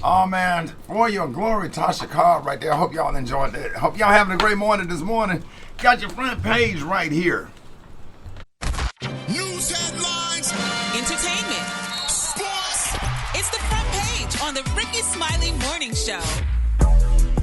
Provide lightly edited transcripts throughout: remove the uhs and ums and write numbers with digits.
Oh, man, for your glory, Tasha Cobb right there. I hope y'all enjoyed that. Hope y'all having a great morning this morning. Got your front page right here. News headlines. Entertainment. Sports. It's the front page on the Rickey Smiley Morning Show.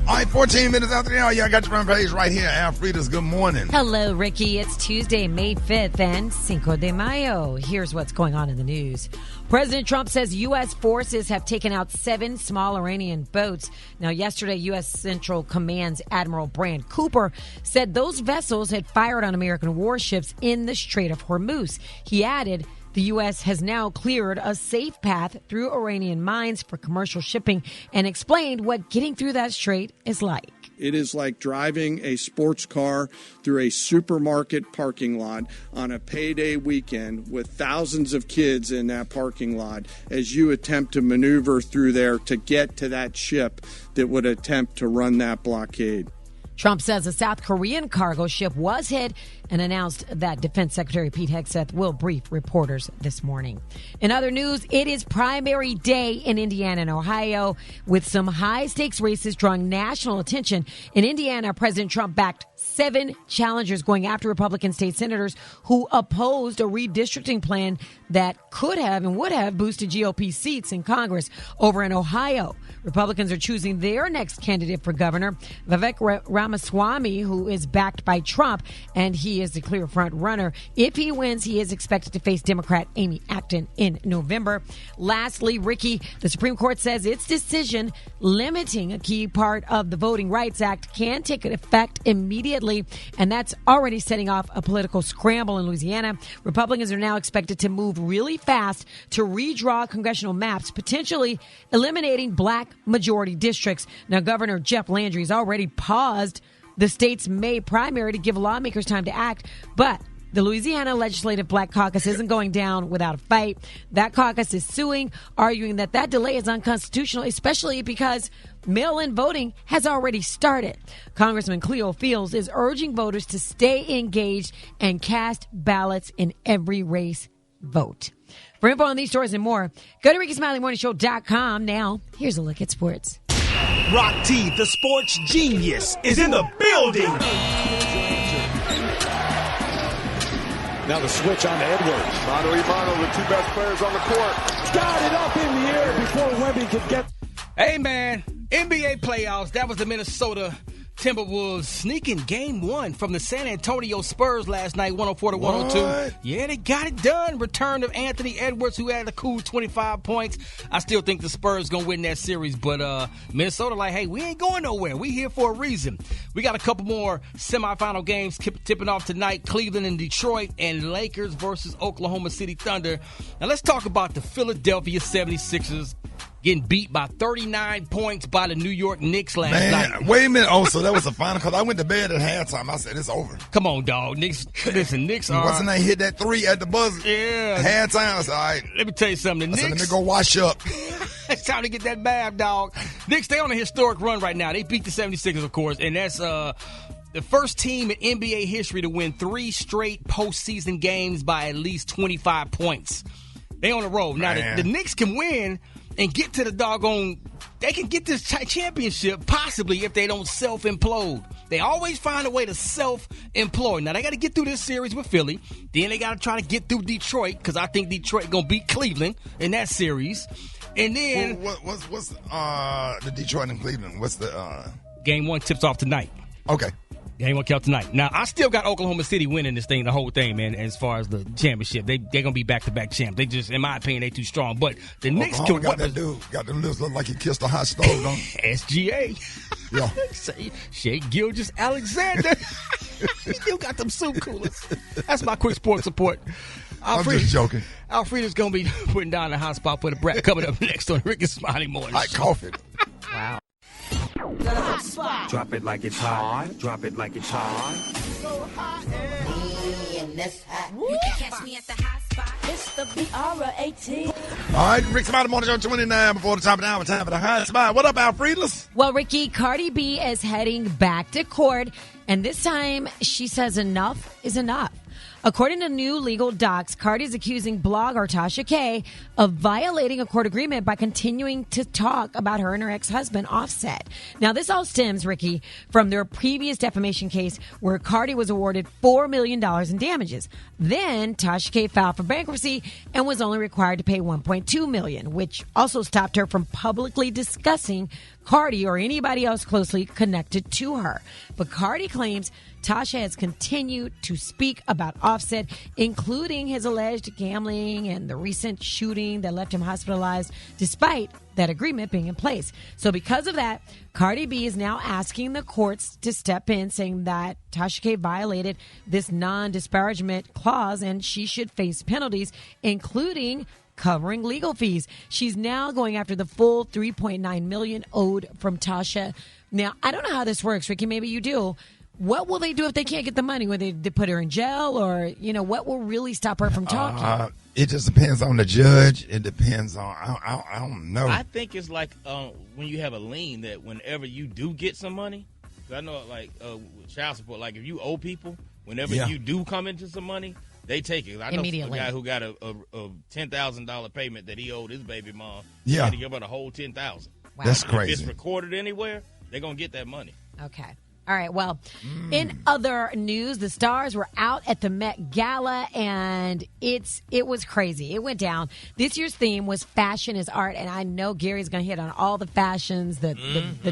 All right, 14 minutes after the hour, y'all got your front page right here. Alfredas, good morning. Hello, Ricky. It's Tuesday, May 5th and Cinco de Mayo. Here's what's going on in the news. President Trump says U.S. forces have taken out 7 small Iranian boats. Now, yesterday, U.S. Central Command's Admiral Brand Cooper said those vessels had fired on American warships in the Strait of Hormuz. He added, the U.S. has now cleared a safe path through Iranian mines for commercial shipping and explained what getting through that strait is like. It is like driving a sports car through a supermarket parking lot on a payday weekend with thousands of kids in that parking lot as you attempt to maneuver through there to get to that ship that would attempt to run that blockade. Trump says a South Korean cargo ship was hit and announced that Defense Secretary Pete Hegseth will brief reporters this morning. In other news, it is primary day in Indiana and Ohio with some high-stakes races drawing national attention. In Indiana, President Trump backed 7 challengers going after Republican state senators who opposed a redistricting plan that could have and would have boosted GOP seats in Congress. Over in Ohio, Republicans are choosing their next candidate for governor, Vivek Ramaswamy, who is backed by Trump, and he is the clear front runner. If he wins, he is expected to face Democrat Amy Acton in November. Lastly, Ricky, the Supreme Court says its decision limiting a key part of the Voting Rights Act can take effect immediately, and that's already setting off a political scramble in Louisiana. Republicans are now expected to move really fast to redraw congressional maps, potentially eliminating black majority districts. Now, Governor Jeff Landry has already paused the state's May primary to give lawmakers time to act, but the Louisiana Legislative Black Caucus isn't going down without a fight. That caucus is suing, arguing that delay is unconstitutional, especially because mail-in voting has already started. Congressman Cleo Fields is urging voters to stay engaged and cast ballots in every race. Vote. For info on these stories and more, go to RickeySmileyMorningShow.com. Now, here's a look at sports. Rock T, the sports genius, is in the building. Now the switch on to Edwards. Mano a mano, the 2 best players on the court. Got it up in the air before Webby could get. Hey, man, NBA playoffs. That was the Minnesota Timberwolves sneaking game 1 from the San Antonio Spurs last night, 104-102. Yeah, they got it done. Return of Anthony Edwards, who had a cool 25 points. I still think the Spurs going to win that series, but Minnesota like, hey, we ain't going nowhere. We here for a reason. We got a couple more semifinal games tipping off tonight, Cleveland and Detroit, and Lakers versus Oklahoma City Thunder. Now let's talk about the Philadelphia 76ers getting beat by 39 points by the New York Knicks last night. Wait a minute. Oh, so that was the final? Because I went to bed at halftime. I said, it's over. Come on, dog. Knicks are... What's the name? Hit that 3 at the buzzer. Yeah. Halftime. I said, all right. Let me tell you something. The Knicks... let me go wash up. It's time to get that bath, dog. Knicks, they on a historic run right now. They beat the 76ers, of course, and that's... the first team in NBA history to win 3 straight postseason games by at least 25 points. They on the road. Now, the Knicks can win and get to the doggone... They can get this championship possibly if they don't self-implode. They always find a way to self-implode. Now, they got to get through this series with Philly. Then they got to try to get through Detroit because I think Detroit going to beat Cleveland in that series. And then... What's the Detroit and Cleveland? What's the... Game 1 tips off tonight. Okay. Game 1 kept tonight. Now, I still got Oklahoma City winning this thing, the whole thing, man, as far as the championship. They're going to be back-to-back champs. They just, in my opinion, they too strong. But the Knicks can... got that dude. Got them lips look like he kissed a hot stove, don't he? SGA. Yeah. Shea Gilgeous-Alexander. He still got them soup coolers. That's my quick sports report. I'm just joking. Alfreda's going to be putting down the hot spot for the brat coming up next on Rickey Smiley Morning Show. I cough it. Wow. Drop it like it's hot. Drop it like it's hot. So hot and this hot. You can catch me at the hot spot. it's the BR18. All right, Rickey Smiley Morning Show 29 before the top of the hour. Time for the hot spot. What up, Alfredas? Well, Ricky, Cardi B is heading back to court, and this time she says enough is enough. According to new legal docs, Cardi is accusing blogger Tasha K of violating a court agreement by continuing to talk about her and her ex-husband, Offset. Now, this all stems, Ricky, from their previous defamation case where Cardi was awarded $4 million in damages. Then Tasha K filed for bankruptcy and was only required to pay $1.2 million, which also stopped her from publicly discussing Cardi or anybody else closely connected to her. But Cardi claims Tasha has continued to speak about Offset, including his alleged gambling and the recent shooting that left him hospitalized, despite that agreement being in place. So because of that, Cardi B is now asking the courts to step in, saying that Tasha K violated this non-disparagement clause and she should face penalties, including covering legal fees. She's now going after the full $3.9 million owed from Tasha. Now, I don't know how this works, Ricky. Maybe you do. What will they do if they can't get the money? Will they put her in jail, or what will really stop her from talking? It just depends on the judge. It depends on I don't know. I think it's like when you have a lien that whenever you do get some money, I know like with child support, like if you owe people, whenever you do come into some money, they take it. I know a guy who got a $10,000 payment that he owed his baby mom. He had to give her the whole $10,000. Wow. That's crazy. If it's recorded anywhere, they're gonna get that money. Okay. All right. Well, in other news, the stars were out at the Met Gala, and it was crazy. It went down. This year's theme was fashion is art, and I know Gary's going to hit on all the fashions, the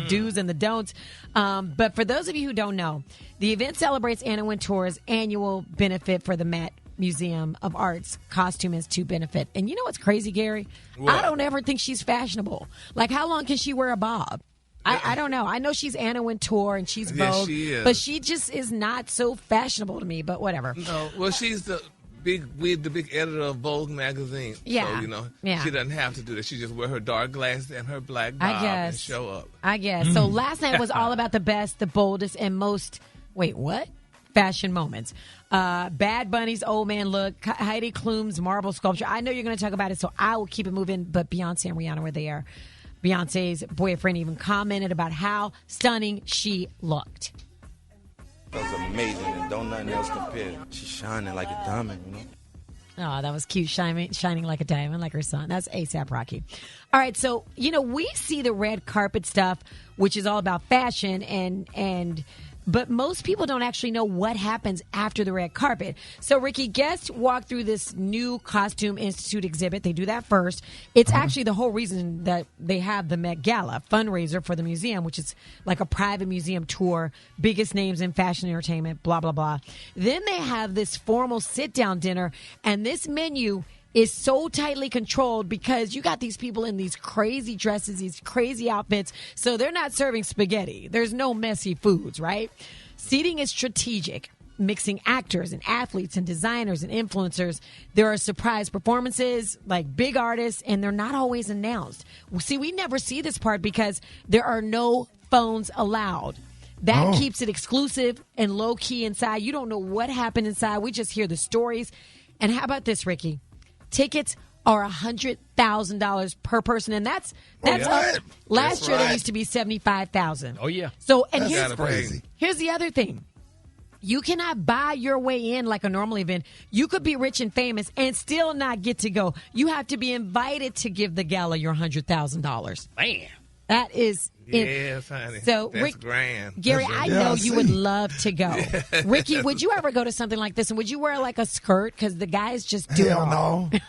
do's and the don'ts. But for those of you who don't know, the event celebrates Anna Wintour's annual benefit for the Met Museum of Art's Costume Institute benefit. And you know what's crazy, Gary? What? I don't ever think she's fashionable. Like, how long can she wear a bob? I don't know. I know she's Anna Wintour and she's Vogue, but she just is not so fashionable to me. But whatever. No, well, she's the big editor of Vogue magazine. Yeah, so she doesn't have to do that. She just wear her dark glasses and her black bob and show up. I guess. So last night was all about the best, the boldest, and most. Wait, what? Fashion moments. Bad Bunny's old man look, Heidi Klum's marble sculpture. I know you're going to talk about it, so I will keep it moving. But Beyonce and Rihanna were there. Beyonce's boyfriend even commented about how stunning she looked. That was amazing, and don't nothing else compare. She's shining like a diamond, Oh, that was cute, shining like a diamond, like her son. That's A$AP Rocky. All right, so, we see the red carpet stuff, which is all about fashion, but most people don't actually know what happens after the red carpet. So, Ricky, guests walk through this new Costume Institute exhibit. They do that first. It's actually the whole reason that they have the Met Gala fundraiser for the museum, which is like a private museum tour, biggest names in fashion entertainment, blah, blah, blah. Then they have this formal sit-down dinner, and this menu is so tightly controlled because you got these people in these crazy dresses, these crazy outfits, so they're not serving spaghetti. There's no messy foods, right? Seating is strategic, mixing actors and athletes and designers and influencers. There are surprise performances, like big artists, and they're not always announced. See, we never see this part because there are no phones allowed. That keeps it exclusive and low-key inside. You don't know what happened inside. We just hear the stories. And how about this, Ricky? Tickets are $100,000 per person, and that's up. Last year there used to be $75,000. Oh yeah. So and here's the other thing. You cannot buy your way in like a normal event. You could be rich and famous and still not get to go. You have to be invited to give the gala your $100,000. Man. That is yes, honey. So that's grand. Gary, I know you would love to go. Ricky, would you ever go to something like this? And would you wear like a skirt? Because the guys just do Hell it all. no.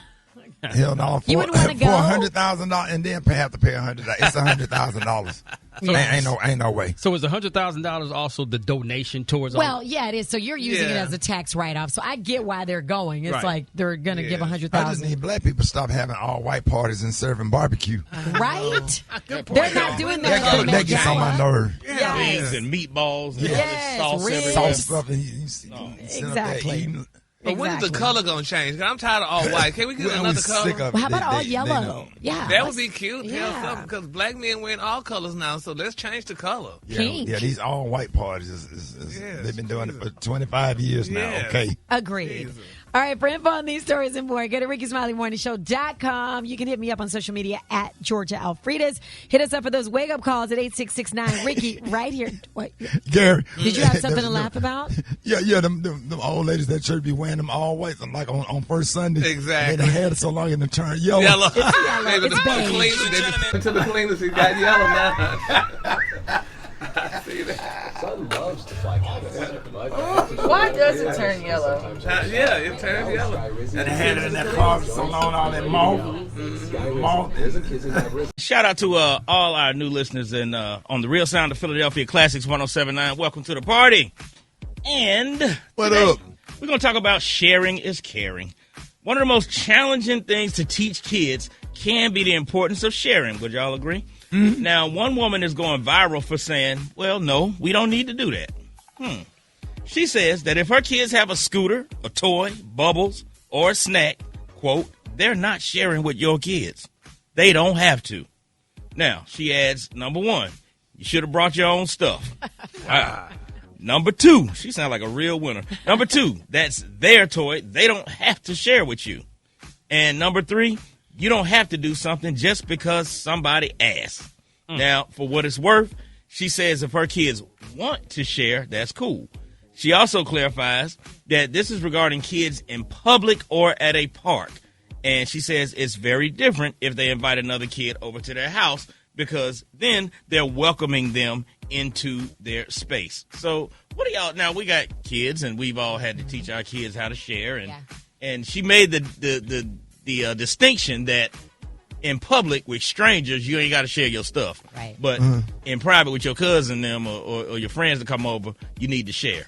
Hell no. You wouldn't want to go? $100,000 and then have to pay $100,000. It's $100,000. Ain't no way. So is $100,000 also the donation towards? Well, yeah, it is. So you're using it as a tax write-off. So I get why they're going. It's like they're going to give $100,000. I just need black people to stop having all white parties and serving barbecue. Right? They're not doing that. That gets on my nerve. Wings and meatballs and all this sauce sauce stuff. And you exactly. But when is the color going to change? I'm tired of all white. Can we get another color? Well, how about all yellow? Yeah. That would be cute. Yeah. Because black men wearing all colors now, so let's change the color. Pink. Yeah, these all white parties, they've been doing it for 25 years now. Okay. Agreed. All right, for info on these stories and more, go to RickySmileyMorningShow.com. You can hit me up on social media at Georgia Alfredas. Hit us up for those wake-up calls at 8669. Ricky, right here. What? Gary. Did you have something to laugh about? Yeah, them old ladies that church be wearing them all white, like on first Sunday. Exactly. And they had it so long and they turned yellow. Yellow. It's yellow. It's beige. To the cleaners, he got yellow now. See that? Son loves to fly kites. Why does it turn yellow? Yeah, it turns yellow. And they had it in that car so long, all that moth. Shout out to all our new listeners and on the Real Sound of Philadelphia Classics 107.9. Welcome to the party. And what up? We're going to talk about sharing is caring. One of the most challenging things to teach kids can be the importance of sharing. Would y'all agree? Mm-hmm. Now, one woman is going viral for saying, well, no, we don't need to do that. She says that if her kids have a scooter, a toy, bubbles, or a snack, quote, they're not sharing with your kids. They don't have to. Now, she adds, number one, you should have brought your own stuff. Wow. Number two, she sounds like a real winner. Number two, that's their toy. They don't have to share with you. And number three, you don't have to do something just because somebody asked. Now, for what it's worth, she says if her kids want to share, that's cool. She also clarifies that this is regarding kids in public or at a park. And she says it's very different if they invite another kid over to their house because then they're welcoming them into their space. So what do y'all, now we got kids and we've all had to teach our kids how to share. And she made the distinction that in public with strangers, you ain't got to share your stuff. Right. But in private with your cousin them or your friends that come over, you need to share.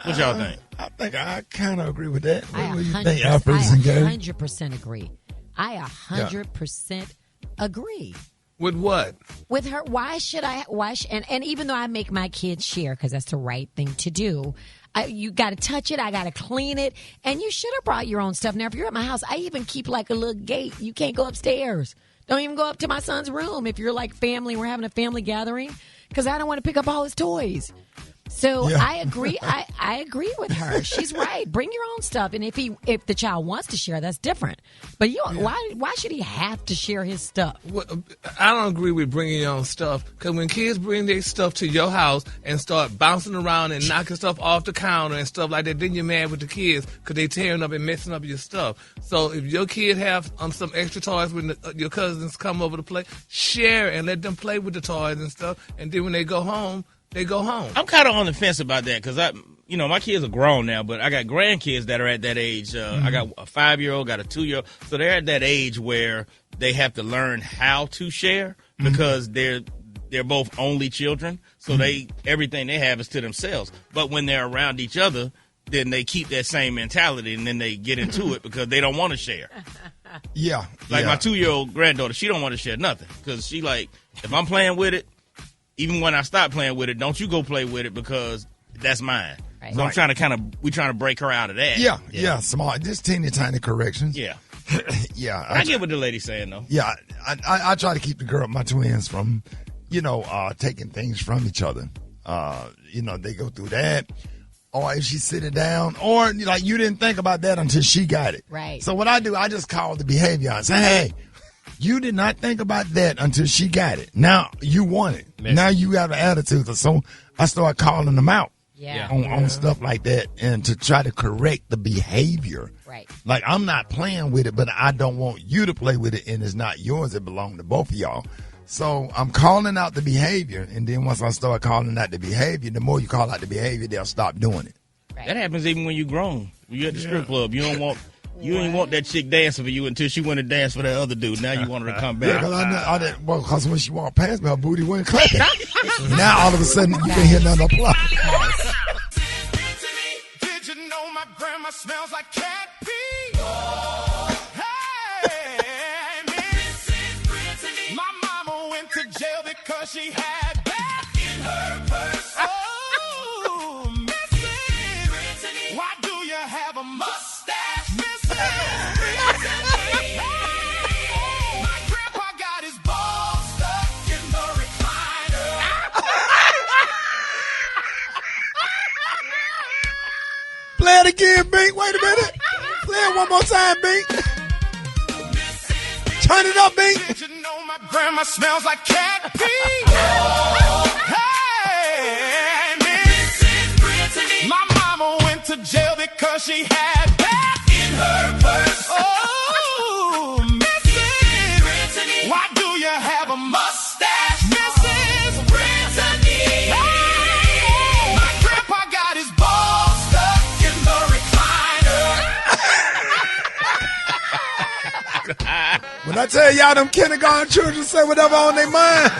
What y'all think? I think I kind of agree with that. I What do you think, Alfredas and Gary? 100% agree. I 100% agree. With what? With her, why should I? And even though I make my kids share because that's the right thing to do, you got to touch it. I got to clean it, and you should have brought your own stuff. Now, if you're at my house, I even keep like a little gate. You can't go upstairs. Don't even go up to my son's room if you're like family. We're having a family gathering because I don't want to pick up all his toys. So yeah. I agree. I agree with her. She's right. Bring your own stuff, and if the child wants to share, that's different. But why should he have to share his stuff? Well, I don't agree with bringing your own stuff because when kids bring their stuff to your house and start bouncing around and knocking stuff off the counter and stuff like that, then you're mad with the kids because they tearing up and messing up your stuff. So if your kid have some extra toys when your cousins come over to play, share and let them play with the toys and stuff. And then when they go home. They go home. I'm kind of on the fence about that because my kids are grown now, but I got grandkids that are at that age. I got a 5-year-old, got a 2-year-old. So they're at that age where they have to learn how to share because they're both only children. So everything they have is to themselves. But when they're around each other, then they keep that same mentality and then they get into it because they don't want to share. Yeah. Like my 2-year-old granddaughter, she don't want to share nothing because she like, if I'm playing with it, even when I stop playing with it, don't you go play with it because that's mine. Right. So I'm trying to break her out of that. Yeah, smart. Just teeny tiny corrections. Yeah. Yeah. I get what the lady's saying though. Yeah, I try to keep my twins from, taking things from each other. They go through that. Or if she's sitting down, or like you didn't think about that until she got it. Right. So what I do, I just call the behavior and say, hey, you did not think about that until she got it. Now you want it. Now you have an attitude. So I start calling them out on stuff like that and to try to correct the behavior. Right. Like I'm not playing with it, but I don't want you to play with it and it's not yours. It belongs to both of y'all. So I'm calling out the behavior. And then once I start calling out the behavior, the more you call out the behavior, they'll stop doing it. Right. That happens even when you're grown. When you're at the strip club, you don't want... You ain't want that chick dancing for you until she went to dance for that other dude. Now you want her to come back. Yeah, because when she walked past me, her booty wasn't clapping. Now all of a sudden, you can hear nothing apply. Did you know my grandma smells like cat pee? Hey, Mrs. Brittney. My mama went to jail because she had that in her purse. Oh, Mrs. Brittney. Why do you have a mustache? My grandpa got his balls stuck in the recliner. Play it again, Bink. Wait a minute. Play it one more time, B. Turn it up, B. Did you know my grandma smells like cat pee? Hey, Mrs. Brittney. My mama went to jail because she had that in her purse. Oh, Mrs. Brittney. Why do you have a mustache? Mrs. Brittney. Hey, my grandpa got his balls stuck in the recliner. When I tell y'all them kindergarten children say whatever on their mind.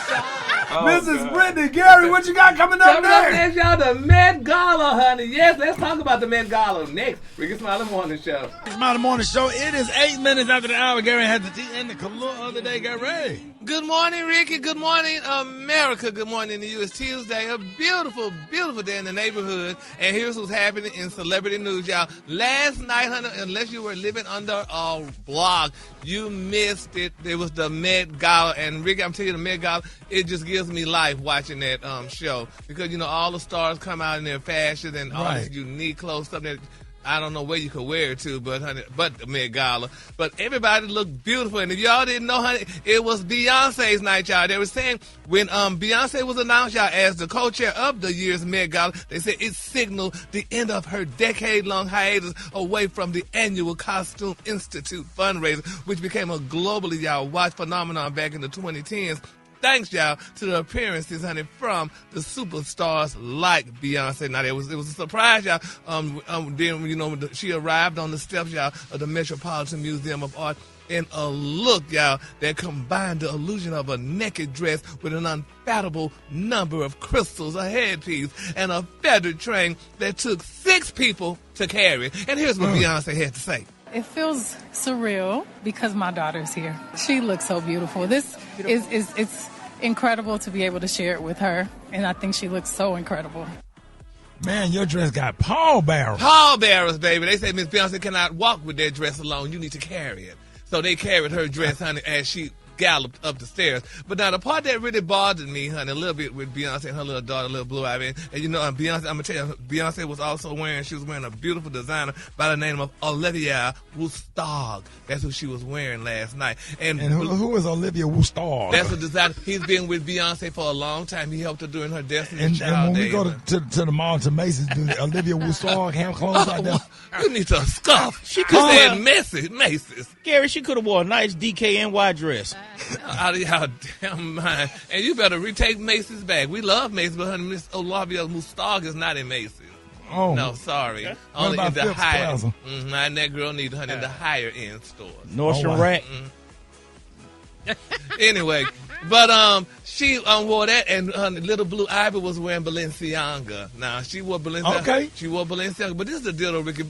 Mrs. Brittney, Gary, what you got coming up next? Y'all, the Met Gala, honey. Yes, let's talk about the Met Gala next. Rickey Smiley Morning Show. Smiley Morning Show. It is 8 minutes after the hour. Gary had the tea and the color of the day. Get ready. Good morning, Ricky. Good morning, America. Good morning to you. It's Tuesday. A beautiful, beautiful day in the neighborhood. And here's what's happening in celebrity news, y'all. Last night, honey, unless you were living under a block, you missed it. It was the Met Gala. And Ricky, I'm telling you, the Met Gala, it just gives me life watching that show. Because, you know, all the stars come out in their fashion and all this unique clothes, stuff that I don't know where you could wear it to, but honey, but the Met Gala. But everybody looked beautiful. And if y'all didn't know, honey, it was Beyonce's night, y'all. They were saying when Beyonce was announced, y'all, as the co-chair of the year's Met Gala, they said it signaled the end of her decade-long hiatus away from the annual Costume Institute fundraiser, which became a globally, y'all, watched phenomenon back in the 2010s. Thanks, y'all, to the appearances, honey, from the superstars like Beyonce. Now, it was a surprise, y'all. Then, you know, she arrived on the steps, y'all, of the Metropolitan Museum of Art in a look, y'all, that combined the illusion of a naked dress with an unfathomable number of crystals, a headpiece, and a feather train that took 6 people to carry. And here's what Beyonce had to say. It feels surreal because my daughter's here. She looks so beautiful. This is it's incredible to be able to share it with her, and I think she looks so incredible. Man, your dress got pallbearers. Pallbearers, baby. They say Miss Beyonce cannot walk with that dress alone. You need to carry it. So they carried her dress, honey, as she galloped up the stairs. But now the part that really bothered me, honey, a little bit with Beyonce and her little daughter, little Blue Ivy, and you know, Beyonce, I'm gonna tell you, Beyonce was also wearing a beautiful designer by the name of Olivia Woostog. That's who she was wearing last night. And who is Olivia Woostog? That's a designer. He's been with Beyonce for a long time. He helped her during her Destiny and Child when days. we go to the mall to Macy's, do Olivia Woostog have clothes like that? You need to scuff. She could have said Macy's. Gary, she could have wore a nice DKNY dress. Out of y'all damn mind. And you better retake Macy's back. We love Macy's, but honey, Miss Olivia Woostog is not in Macy's. Oh. No, sorry. Okay. Only in the higher. And that girl needs honey in the higher end stores. Nordstrom Rack. Anyway, but she wore that, and little Blue Ivy was wearing Balenciaga. Now she wore Balenciaga. Okay. She wore Balenciaga, but this is the deal, though, Ricky.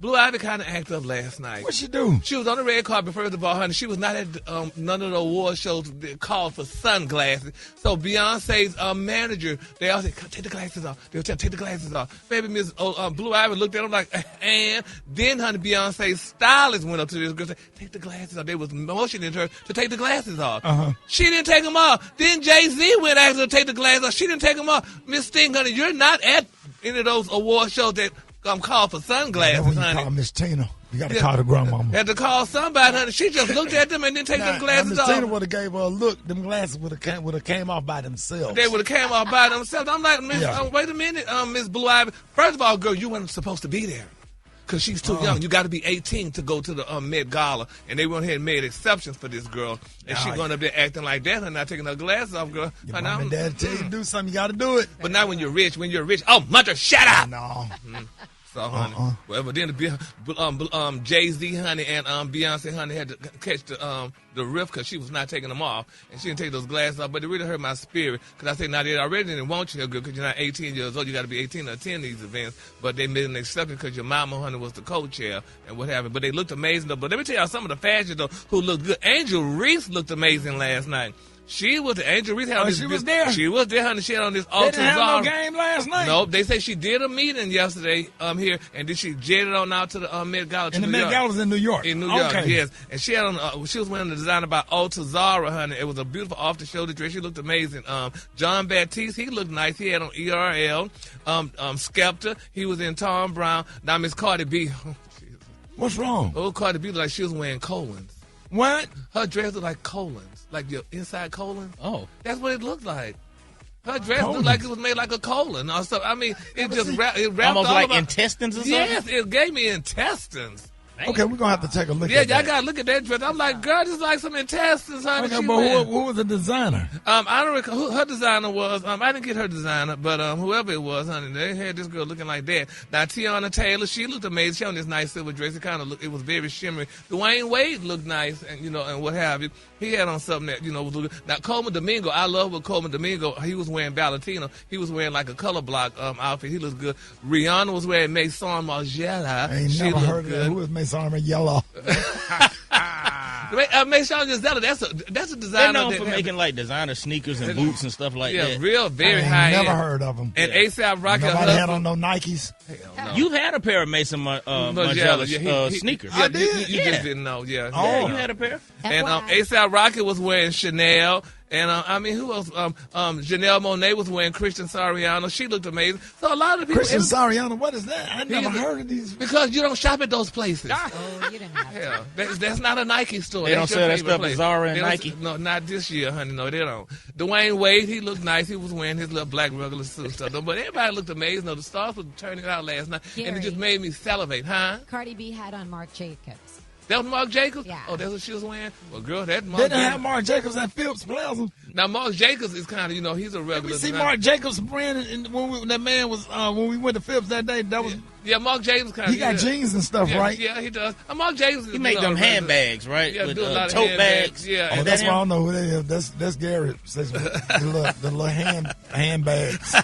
Blue Ivy kind of acted up last night. What'd she do? She was on the red carpet, first of all, honey. She was not at none of the award shows that called for sunglasses. So Beyonce's manager, they all said, take the glasses off. They were telling, take the glasses off. Baby, Miss Blue Ivy looked at him like, and then, honey, Beyonce's stylist went up to this girl and said, take the glasses off. They was motioning her to take the glasses off. She didn't take them off. Then Jay-Z went after her to take the glasses off. She didn't take them off. Miss Sting, honey, you're not at any of those award shows that call for sunglasses, honey. Call Miss Tina. You got to call the grandmama. Had to call somebody, honey. She just looked at them and didn't take them glasses off. Miss Tina would have gave her a look. Them glasses would have came off by themselves. They would have came off by themselves. I'm like, wait a minute, Miss Blue Ivy. First of all, girl, you weren't supposed to be there because she's too young. You got to be 18 to go to the Met Gala, and they went ahead and made exceptions for this girl. And she going up there acting like that and not taking her glasses off, girl. Your mom and dad tell you to do something, you got to do it. But now when you're rich, oh, mother, shut up. No. So, honey, well, but then Jay-Z, honey, and Beyonce, honey, had to catch the riff because she was not taking them off, and she didn't take those glasses off. But it really hurt my spirit because I said, now they already didn't want you because you're not 18 years old. You got to be 18 to attend these events. But they made an exception because your mama, honey, was the co-chair and what have you. But they looked amazing though. But let me tell y'all some of the fashion though who looked good. Angel Reese looked amazing last night. She was the Angel Reese. She was there. She was there, honey. She had on this Altazar. They didn't have no game last night. Nope. They say she did a meeting yesterday here, and then she jetted on out to the Met Gala. And the Met Gala was in New York. In New York, yes. And she had on. She was wearing the designer by Altazara, honey. It was a beautiful off-the-shoulder dress. She looked amazing. John Baptiste, he looked nice. He had on ERL. Skepta, he was in Tom Brown. Now Miss Cardi B. What's wrong? Oh, Cardi B looked like she was wearing colons. What? Her dress looked like colons, like your inside colon. Oh. That's what it looked like. Her dress looked like it was made like a colon or something. I mean, it just wrapped almost all like about, intestines or something? Yes, it gave me intestines. Okay, we're going to have to take a look at that. Yeah, y'all got to look at that dress. I'm like, girl, this is like some intestines, honey. Okay, but who was the designer? I don't recall who her designer was. I didn't get her designer, but whoever it was, honey, they had this girl looking like that. Now, Tiana Taylor, she looked amazing. She had this nice silver dress. It kind of looked, it was very shimmery. Dwayne Wade looked nice, and and what have you. He had on something that, was looking. Now, Coleman Domingo, I love what Coleman Domingo, he was wearing Valentino. He was wearing like a color block outfit. He looked good. Rihanna was wearing Maison Margiela. I ain't never heard of that. Who is Maison Margiela? Maison Margiela, that's a designer. They're known for making like designer sneakers and boots and stuff like that. Yeah, real, very high. Never heard of them. And ASAP Rocky. Nobody had on no Nikes. No. You've had a pair of Maison Margiela sneakers. I did. You just didn't know. Yeah. Yeah, you had a pair. And ASAP Rocky was wearing Chanel. And who else? Janelle Monáe was wearing Christian Siriano. She looked amazing. So a lot of people. Christian Siriano, what is that? I never heard of these. Because you don't shop at those places. Oh, you didn't have to. That's not a Nike store. They don't sell that stuff at Zara and Nike? No, not this year, honey. No, they don't. Dwayne Wade, he looked nice. He was wearing his little black regular suit stuff. But everybody looked amazing. The stars were turning out last night. Gary. And it just made me salivate, huh? Cardi B had on Marc Jacobs. That was Marc Jacobs? Yeah. Oh, that's what she was wearing? Well, girl, that Marc They didn't have Marc Jacobs at Phillips Plaza. Now, Marc Jacobs is kind of, he's a regular. Did we see Marc Jacobs brand when that man was, when we went to Phillips that day? That was. Yeah, Marc Jacobs kind of. He got jeans and stuff, right? Yeah, he does. Marc Jacobs. He make them handbags, right? Yeah, with do a lot of tote bags. Yeah. Oh, that's why I don't know who they is. That's Gary. The little handbags.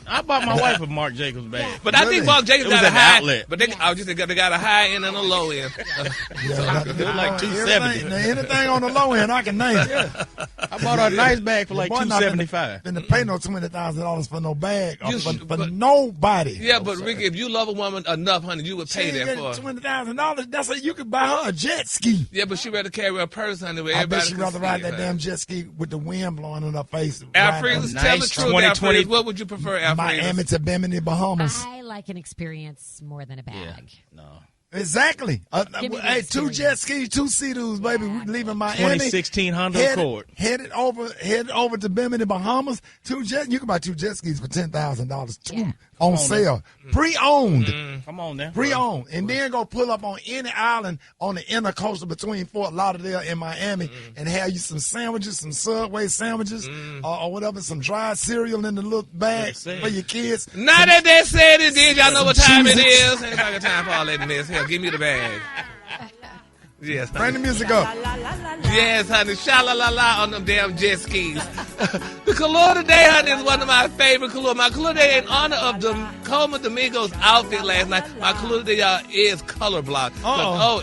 I bought my wife a Marc Jacobs bag. But I think Marc Jacobs got a high outlet. But they got a high end and a low end. They're like $270. Anything on the low end, I can name. Yeah. I bought her a nice bag for like $275. Didn't pay no $20,000 for no bag for nobody. Yeah, but Ricky, if you love a woman enough, honey, you would pay that for her. $20,000. That's how you could buy her a jet ski. Yeah, but she rather carry a purse, honey. Where I bet she'd rather ride that damn jet ski with the wind blowing in her face. Alfredas, tell the truth, Alfredas. What would you prefer, Alfredas? Miami to Bimini, Bahamas. I like an experience more than a bag. Yeah, no. Exactly. Hey, 2 jet skis, 2 Sea-Doos, baby. We're leaving Miami. 2016 Honda Accord. Headed over to Bimini, Bahamas. 2 jet. You can buy 2 jet skis for $10,000 on sale, pre-owned. Come on now. Pre-owned, and then go pull up on any island on the intercoastal between Fort Lauderdale and Miami, and have you some sandwiches, some Subway sandwiches, or whatever, some dried cereal in the little bag for your kids. Now that they said it, did y'all know what time it is? Ain't got time for all that mess. Here, give me the bag. Yes, honey. Bring the music up. Yes, honey. Sha-la-la-la on them damn jet skis. The color today, honey, is one of my favorite color. My color today in honor of Coleman Domingo's outfit last night. My color today, y'all, is color block.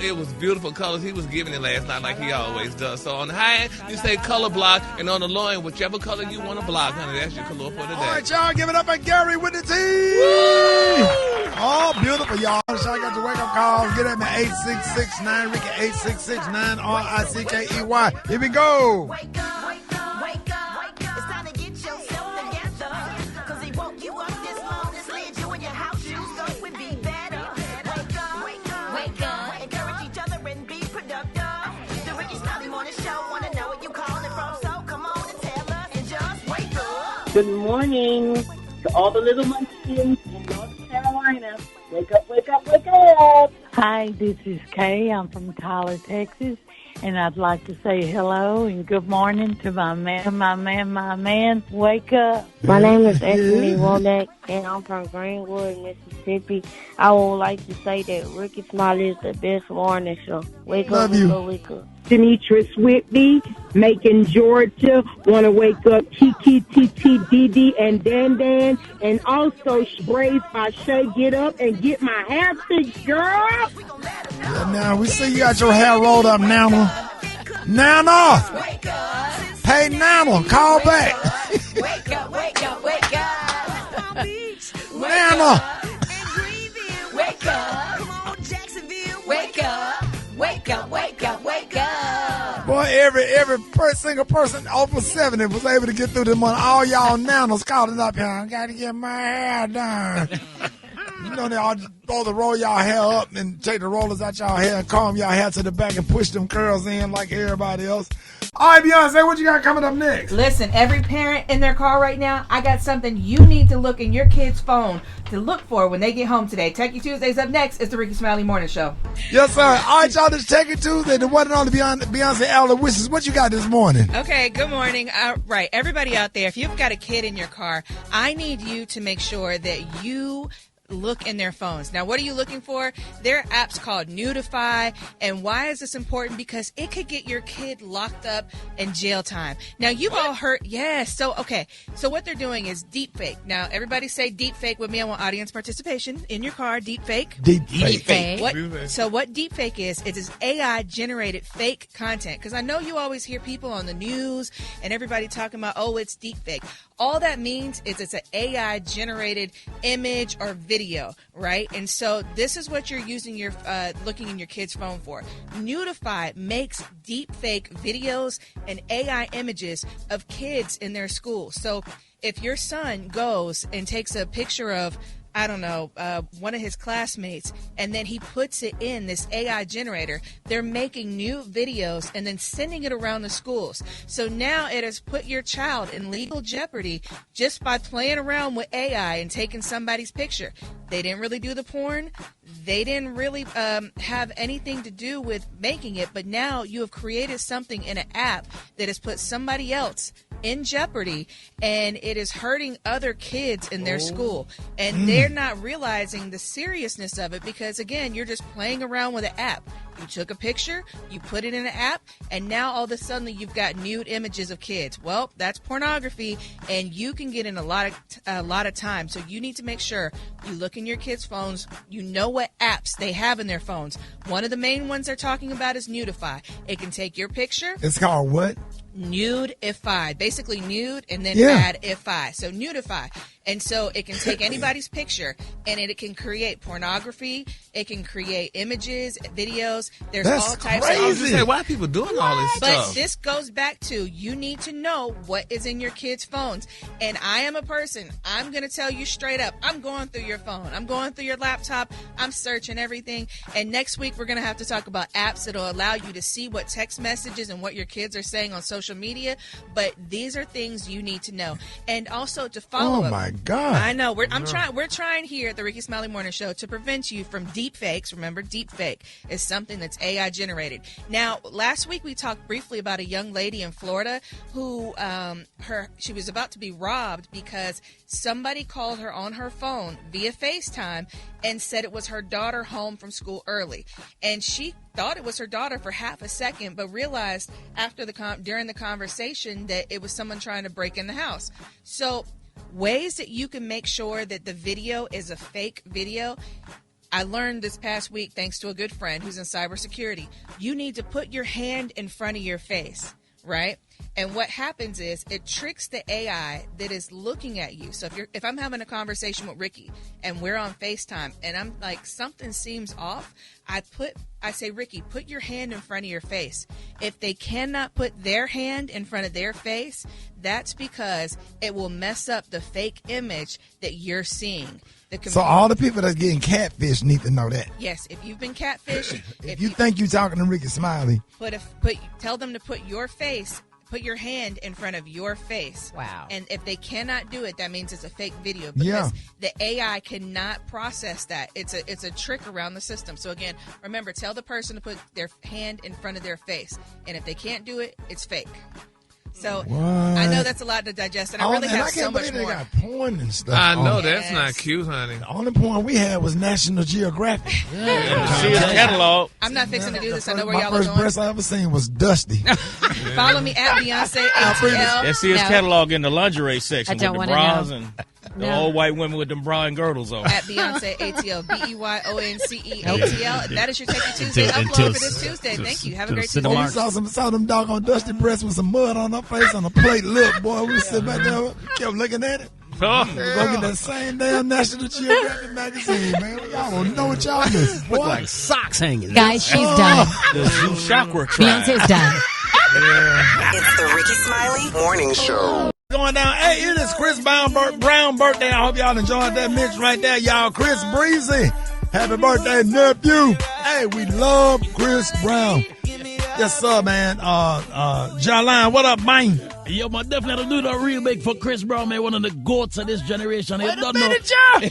It was beautiful colors. He was giving it last night like he always does. So on the high end, you say color block, and on the low end, whichever color you want to block, honey, that's your color for today. All right, y'all, give it up for Gary with the T. Oh, beautiful, y'all. So I got your wake-up calls. Get at me, 866-9-RICKY, 866-9-RICKEY. Here we go. Wake up, wake up, wake up. It's time to get yourself together. Cause he woke you up this morning, slid you in your house shoes, so it would be better. Wake up, wake up, wake up. Encourage each other and be productive. The Rickey Smiley Morning Show, wanna know where you calling from, so come on and tell us and just wake up. Good morning to all the little munchkins in North Carolina. Wake up, wake up, wake up. Hi, this is Kay. I'm from Tyler, Texas, and I'd like to say hello and good morning to my man. Wake up. My name is Anthony Womack, and I'm from Greenwood, Mississippi. I would like to say that Rickey Smiley is the best morning show. Wake up, wake up. Demetrius Whitby, Macon, Georgia. Want to wake up Kiki, TT, Didi, and Dan Dan. And also Braids by Shay. Get up and get my hair fixed, girl. Yeah, now, we see you got your hair rolled up, Nana. Nana! Hey, Nana, call back. Wake up, wake up, wake up. Nana! Wake up. Come on, Jacksonville. Wake up. Wake up, wake up, wake up. Boy, every single person over 70 was able to get through this month. All y'all nanas calling up here. I got to get my hair done. You know, they all supposed to roll y'all hair up and take the rollers out y'all hair and comb y'all hair to the back and push them curls in like everybody else. All right, Beyonce, what you got coming up next? Listen, every parent in their car right now, I got something you need to look in your kid's phone to look for when they get home today. Techie Tuesdays up next. It's the Rickey Smiley Morning Show. Yes, sir. All right, y'all, this is Techie Tuesday. The one and only Beyonce Alowishus. What you got this morning? Okay, good morning. Right, everybody out there, if you've got a kid in your car, I need you to make sure that you look in their phones. Now, what are you looking for? There are apps called Notify. And why is this important? Because it could get your kid locked up in jail time. Now, you've all heard, yes. So, okay. So what they're doing is deepfake. Now, everybody say deepfake with me. I want audience participation in your car. Deepfake. Deepfake. So what deepfake is, it is AI-generated fake content. Because I know you always hear people on the news and everybody talking about, oh, it's deepfake. All that means is it's an AI-generated image or video, right? And so this is what you're using your looking in your kid's phone for. Notify makes deepfake videos and AI images of kids in their school. So if your son goes and takes a picture of, I don't know, one of his classmates, and then he puts it in this AI generator, they're making new videos and then sending it around the schools. So now it has put your child in legal jeopardy just by playing around with AI and taking somebody's picture. They didn't really do the porn. They didn't really have anything to do with making it, but now you have created something in an app that has put somebody else in jeopardy, and it is hurting other kids in their school. And they're not realizing the seriousness of it because, again, you're just playing around with an app. You took a picture, you put it in an app, and now all of a sudden you've got nude images of kids. Well, that's pornography, and you can get in a lot of time. So you need to make sure you look in your kids' phones. You know what apps they have in their phones. One of the main ones they're talking about is Notify. It can take your picture. It's called what? Nude-ify. Basically nude and then add-ify. So Notify. And so it can take anybody's picture and it can create pornography. It can create images, videos. There's all types of. I was just saying, why are people doing all this stuff? But this goes back to you need to know what is in your kids' phones. And I am a person. I'm going to tell you straight up. I'm going through your phone. I'm going through your laptop. I'm searching everything. And next week we're going to have to talk about apps that will allow you to see what text messages and what your kids are saying on social media. But these are things you need to know. And also to follow up. Oh my God. I know. We're trying here at the Rickey Smiley Morning Show to prevent you from deep fakes. Remember, deep fake is something that's AI generated. Now, last week we talked briefly about a young lady in Florida who she was about to be robbed because somebody called her on her phone via FaceTime and said it was her daughter home from school early. And she thought it was her daughter for half a second, but realized during the conversation that it was someone trying to break in the house. So ways that you can make sure that the video is a fake video. I learned this past week, thanks to a good friend who's in cybersecurity, you need to put your hand in front of your face, right? And what happens is it tricks the AI that is looking at you. So if I'm having a conversation with Ricky and we're on FaceTime and I'm like, something seems off, I say, Ricky, put your hand in front of your face. If they cannot put their hand in front of their face, that's because it will mess up the fake image that you're seeing. So all the people that's getting catfish need to know that. Yes, if you've been catfished. if you think you're talking to Rickey Smiley. Tell them to put your hand in front of your face. Wow. And if they cannot do it, that means it's a fake video because the AI cannot process that. It's a trick around the system. So again, remember, tell the person to put their hand in front of their face. And if they can't do it, it's fake. So I know that's a lot to digest, and I really have so much more. They got porn and stuff. I know that's not cute, honey. The only porn we had was National Geographic. See his catalog. I'm not fixing to do this. I know where y'all are going. going. My first breast I ever seen was Dusty. Follow me at Beyonce ATL. Let's see his catalog in the lingerie section with the bras and the old white women with them bra and girdles on. At Beyonce ATL, BEYONCE ATL. That is your Techie Tuesday upload for this Tuesday. Thank you. Have a great Tuesday. We saw them doggone Dusty breasts with some mud on her face on a plate. Look, boy, we sit back there, kept looking at it. Go get that same damn National Geographic magazine, man. Y'all don't know what y'all miss. Look like socks hanging. Guys, she's done. The zoo chakra tribe. Beyonce's done. It's the Rickey Smiley Morning Show. Going going down. Hey, it is Chris Brown birthday. I hope y'all enjoyed that mix right there, y'all. Chris Breezy, happy birthday, nephew. Hey, we love Chris Brown. Yes, sir, man. Jalan, what up, man? Yo, man, definitely do the remake for Chris Brown, man. One of the goats of this generation. Wait a minute, John.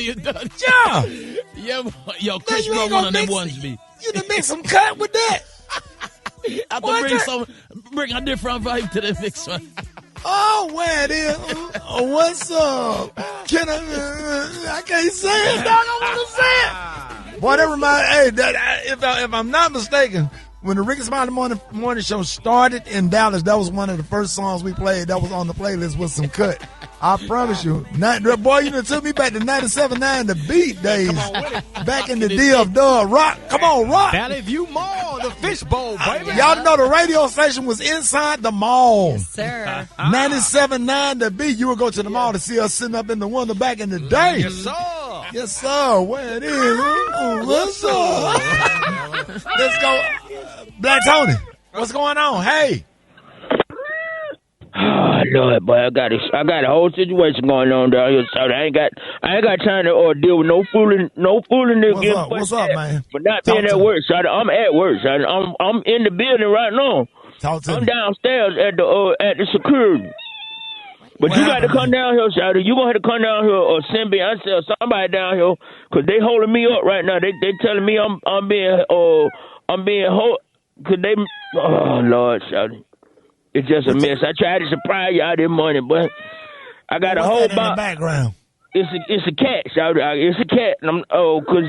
You done? John. Yo, Chris Brown, one of them ones, me. You done make some cut with that. I have to bring a different vibe to the mix, man. Oh, where it is? What's up? Can I can't say it, dog. I want to say it. Boy, that reminds. Hey, if I'm not mistaken, when the Rickey Smiley morning show started in Dallas, that was one of the first songs we played. That was on the playlist with some cut. I promise you. Boy, you done took me back to 97.9, the beat days. Come on with it. Back in the D of Dub. Rock. Come on, rock. Valley View Mall, the fishbowl, baby. Y'all know the radio station was inside the mall. Yes, sir. 97.9 the beat. You would go to the mall to see us sitting up in the window back in the day. Yes, sir. Yes, sir. Where it is? What's up? Let's go. Black Tony, what's going on? Hey. Oh Lord, boy, I got a whole situation going on down here, so I ain't got time to deal with no fooling What's up, man? But not being at work, so I'm at work, so I'm in the building right now. I'm downstairs at the security. But you got to come down here, Shawty. You gonna have to come down here or send Beyonce or somebody down here, cause they holding me up right now. They telling me I'm being cause they. Oh Lord, Shawty. It's just a mess. I tried to surprise y'all this morning, but I got a whole box. In the background? It's a cat, Shawty. It's a cat. Cause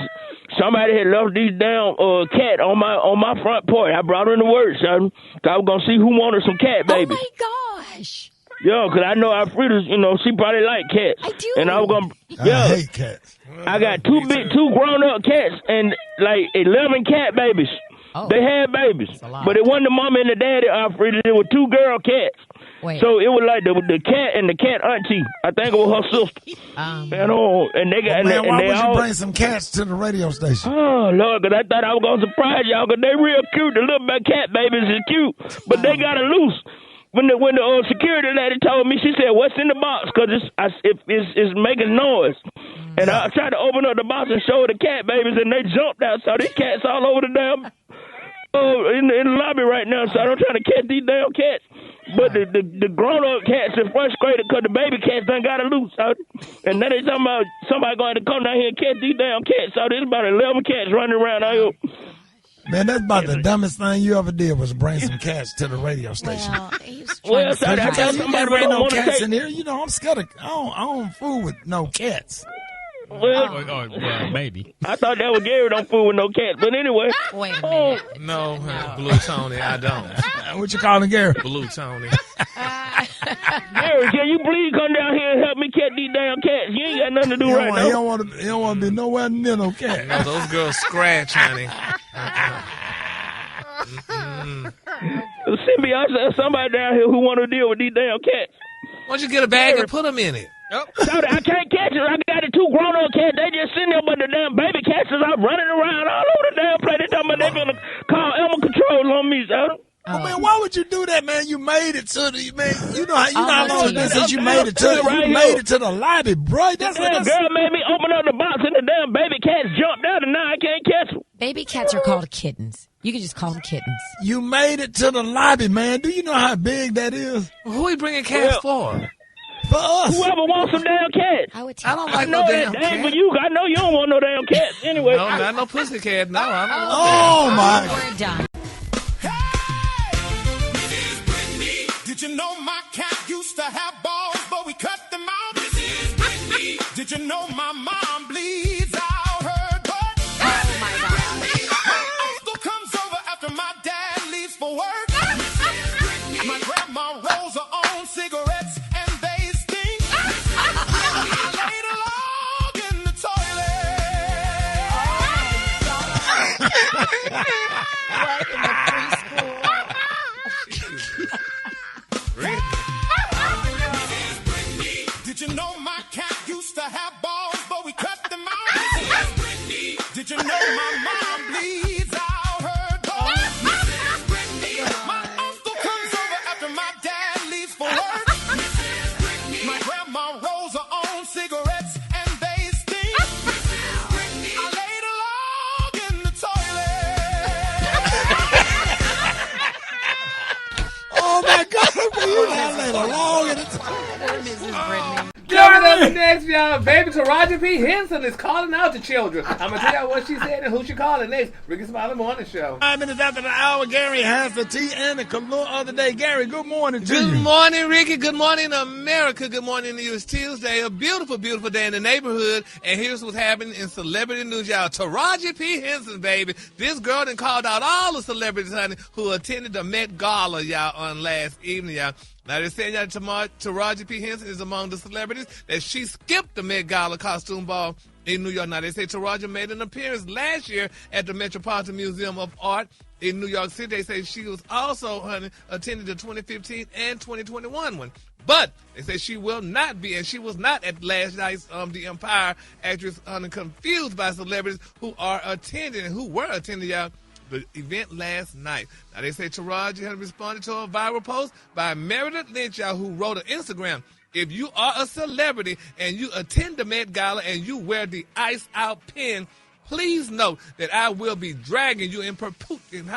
somebody had left these damn cat on my front porch. I brought her in the work, Shawty. Cause I was gonna see who wanted some cat babies. Oh my gosh. Yo, cause I know Alfredas, she probably like cats. I do. And I was gonna. I hate cats. I got two grown up cats and like 11 cat babies. Oh. They had babies, but it wasn't the mama and the daddy, Alfredas. It were two girl cats. Wait. So it was like the cat and the cat auntie. I think it was her sister. And they got. Why would you bring some cats to the radio station? Oh Lord, cause I thought I was gonna surprise y'all. Cause they real cute. The little cat babies is cute, but they got it loose. When the security lady told me, she said, "What's in the box?" Cause it's making noise. And I tried to open up the box and show the cat babies, and they jumped out. So these cats all over the damn in the lobby right now. So I'm trying to catch these damn cats. But the grown up cats are frustrated because the baby cats done got it loose. So, and now they talking about somebody going to come down here and catch these damn cats. So there's about 11 cats running around out here. Man, that's about the dumbest thing you ever did was bring some cats to the radio station. Well, so I tell somebody there ain't no want to cats take. in here. I'm scared of. I don't fool with no cats. Well, maybe. I thought that was Gary don't fool with no cats. But anyway. Wait a minute. No, Blue Tony, I don't. What you calling Gary? Blue Tony. Gary, can you please come down here and help me catch these damn cats? You ain't got nothing to do right now. He don't want to be nowhere near no cat. No, those girls scratch, honey. Send me somebody down here who want to deal with these damn cats. Why don't you get a bag and put them in it? I can't catch it. I got the two grown-up cats. They just sitting there, but the damn baby cats is out running around all over the damn place. They talking about they gonna call animal control on me, so. Oh, man, why would you do that, man? You made it to the man. You know how long it's been since you made it to the lobby, bro. That's girl made me open up the box and the damn baby cats jumped out, and now I can't catch them. Baby cats are called kittens. You can just call them kittens. You made it to the lobby, man. Do you know how big that is? Who are you bringing cats for? For us. Whoever wants some damn cats. I don't like no damn cat. cat. For you, I know you don't want no damn cats. Anyway. No, not no pussy cat. No, I don't want my. We're done. Did you know my cat used to have balls, but we cut them out? This is Brittney. Did you know my mom bleeds out her butt? Oh my God. My uncle comes over after my dad leaves for work. My grandma rolls her own cigarettes and they stink. I laid a log in the toilet. What in the preschool? Did you know my cat used to have balls? along at a time. Mrs. Brittney. Coming up next, y'all, baby Taraji P. Henson is calling out the children. I'm going to tell y'all what she said and who she calling next. Rickey Smiley Morning Show. 5 minutes after the hour, Gary has the tea and the color of the day. Gary, good morning to you. Good morning, Ricky. Good morning, America. Good morning to you. It's Tuesday, a beautiful, beautiful day in the neighborhood. And here's what's happening in celebrity news, y'all. Taraji P. Henson, baby. This girl done called out all the celebrities, honey, who attended the Met Gala, y'all, on last evening, y'all. Now, they're saying that Taraji P. Henson is among the celebrities that she skipped the Met Gala costume ball in New York. Now, they say Taraji made an appearance last year at the Metropolitan Museum of Art in New York City. They say she was also, honey, attending the 2015 and 2021 one. But they say she will not be, and she was not at last night's The Empire actress, honey, confused by celebrities who were attending, y'all, the event last night. Now, they say Taraji had responded to a viral post by Meredith Lynch, y'all, who wrote on Instagram, if you are a celebrity and you attend the Met Gala and you wear the Ice Out pin, please know that I will be dragging you in perpetuity.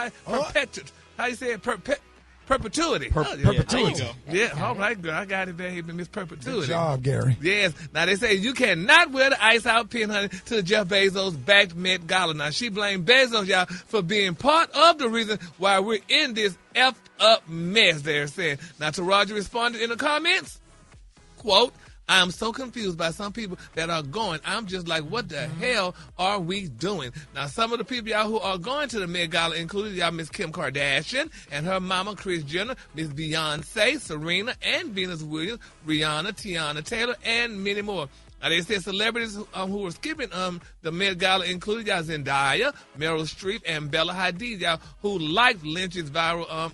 Perpetuity. Perpetuity. Yeah, all right, girl. I got it, baby. Miss Perpetuity. Good job, Gary. Yes. Now, they say you cannot wear the Ice Out pin, honey, to the Jeff Bezos-backed Met Gala. Now, she blamed Bezos, y'all, for being part of the reason why we're in this effed up mess, they're saying. Now, Taraji responded in the comments, quote, I am so confused by some people that are going. I'm just like, what the hell are we doing? Now, some of the people, y'all, who are going to the Met Gala included, y'all, Miss Kim Kardashian and her mama, Kris Jenner, Miss Beyonce, Serena, and Venus Williams, Rihanna, Tiana Taylor, and many more. Now, they said celebrities who were skipping the Met Gala included, y'all, Zendaya, Meryl Streep, and Bella Hadid, y'all, who liked Lynch's viral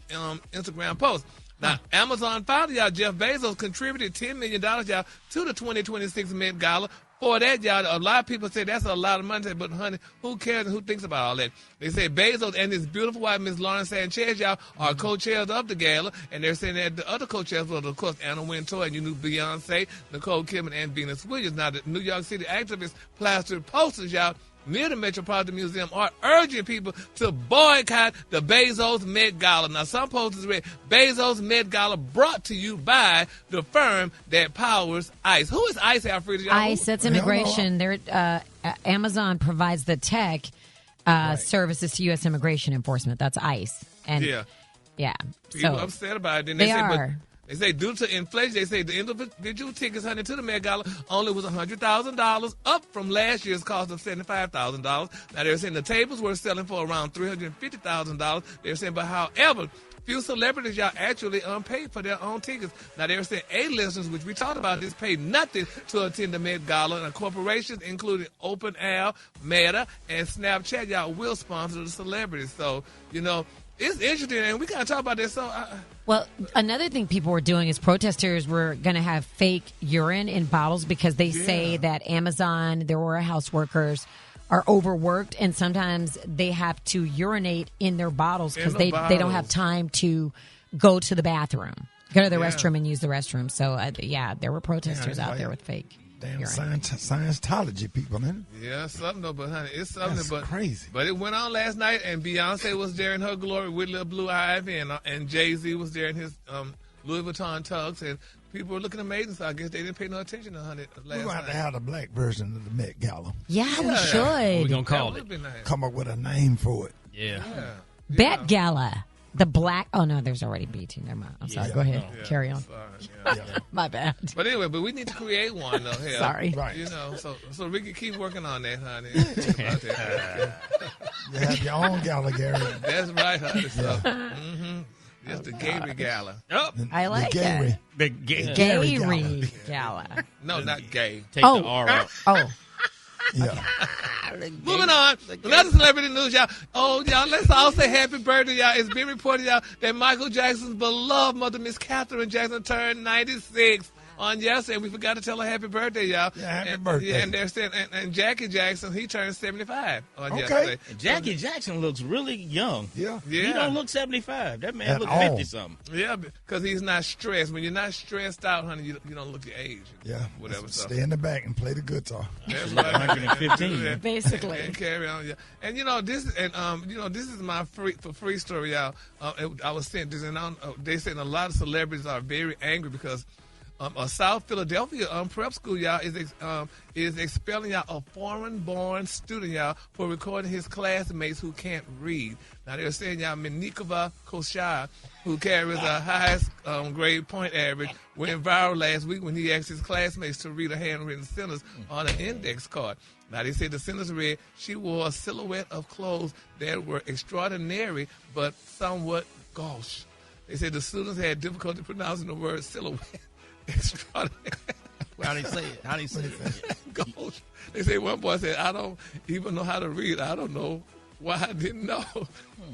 Instagram post. Now, Amazon founder, y'all, Jeff Bezos contributed $10 million, y'all, to the 2026 Met Gala. For that, y'all, a lot of people say that's a lot of money, but, honey, who cares and who thinks about all that? They say Bezos and his beautiful wife, Miss Lauren Sanchez, y'all, are co-chairs of the gala, and they're saying that the other co-chairs were, of course, Anna Wintour and you knew Beyonce, Nicole Kidman, and Venus Williams. Now, the New York City activists plastered posters, y'all, near the Metropolitan Museum are urging people to boycott the Bezos Met Gala. Now, some posters read, Bezos Met Gala brought to you by the firm that powers ICE. Who is ICE, Alfredas? ICE, that's immigration. Amazon provides the tech services to U.S. immigration enforcement. That's ICE. And yeah. People so upset about it. Then they say, are. They say due to inflation, they say the individual tickets, honey, to the Met Gala only was $100,000, up from last year's cost of $75,000. Now, they're saying the tables were selling for around $350,000. They're saying, but however, few celebrities, y'all, actually paid for their own tickets. Now, they're saying A-listers, which we talked about this, paid nothing to attend the Met Gala. And corporations, including OpenAir, Meta, and Snapchat, y'all, will sponsor the celebrities. So, you know, it's interesting, and we kind of talk about this. So, well, another thing people were doing is protesters were going to have fake urine in bottles because they say that Amazon, their warehouse workers, are overworked, and sometimes they have to urinate in their bottles because they don't have time to go to the bathroom, go to the restroom and use the restroom. So, there were protesters out there with fake damn Scientology people, man. Yeah, something though, but honey, it's something. That's crazy. But it went on last night, and Beyonce was there in her glory with little blue ivy, and Jay-Z was there in his Louis Vuitton tux, and people were looking amazing. So I guess they didn't pay no attention to honey last night. We're going to have the black version of the Met Gala. Yeah, we should. We're going to call it. Come up with a name for it. Yeah. Bet Gala. The black. Oh no, there's already BT. Never mind. I'm sorry. Go ahead. Carry on. My bad. But anyway, we need to create one though. Hell. Sorry. Right. You know, so Ricky, keep working on that, honey. You have your own gala, Gary. That's right, honey. So, it's the Gary Gala. Oh, I like that. The Gary Gala. No, not gay. Take the R out. Oh. Yeah. Moving on. Another celebrity news, y'all. Oh, y'all, let's all say happy birthday, y'all. It's been reported, y'all, that Michael Jackson's beloved mother, Miss Catherine Jackson, turned 96. on yesterday. We forgot to tell her happy birthday, y'all. Yeah, happy birthday. Yeah, and they're saying, and Jackie Jackson, he turned 75 on yesterday. And Jackie Jackson looks really young. Yeah. He don't look 75. That man looks 50-something. Yeah, because he's not stressed. When you're not stressed out, honey, you don't look your age. Yeah. Whatever. So. Stay in the back and play the guitar. That's right. 115. Basically. And carry on, yeah. And this is my free story, y'all. I was saying this, and they saying a lot of celebrities are very angry because a South Philadelphia prep school, y'all, is expelling y'all a foreign-born student, y'all, for recording his classmates who can't read. Now they're saying y'all, Menikova Koshai, who carries a highest grade point average, went viral last week when he asked his classmates to read a handwritten sentence on an index card. Now, they said the sentence read, she wore a silhouette of clothes that were extraordinary but somewhat gauche. They said the students had difficulty pronouncing the word silhouette. Extraordinary. How do you say it? How do you say it? Gauche. They say one boy said, I don't even know how to read. I don't know why I didn't know.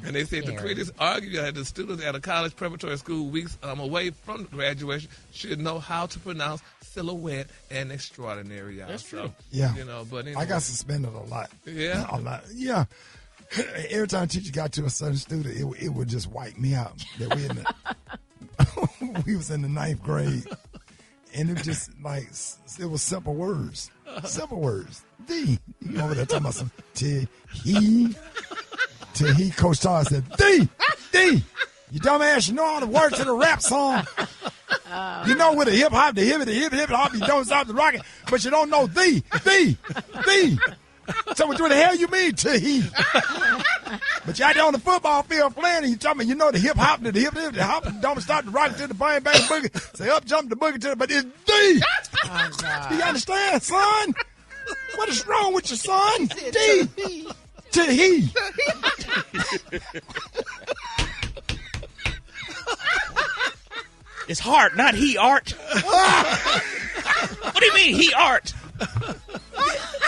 And they said the critics argue that the students at a college preparatory school weeks away from graduation should know how to pronounce silhouette and extraordinary. Y'all. That's true. Yeah. But anyway. I got suspended a lot. Yeah? A lot. Yeah. Every time a teacher got to a certain student, it would just wipe me out. That we was in the 9th grade. And it just it was simple words. Simple words. D. You over there talking about some till he. Coach Tar said, D. You dumbass, you know all the words to the rap song. You know with the hip hop, the hip hop, you don't stop the rocking, but you don't know the. So what the hell you mean to he? But you out there on the football field playing, and you talking, you know the hip hop, the hop, don't stop the rock to the bang boogie. Say up jump the boogie to the, but it's D. Oh, God. You understand, son? What is wrong with your son? D. To he. It's heart, not he art. What do you mean he art?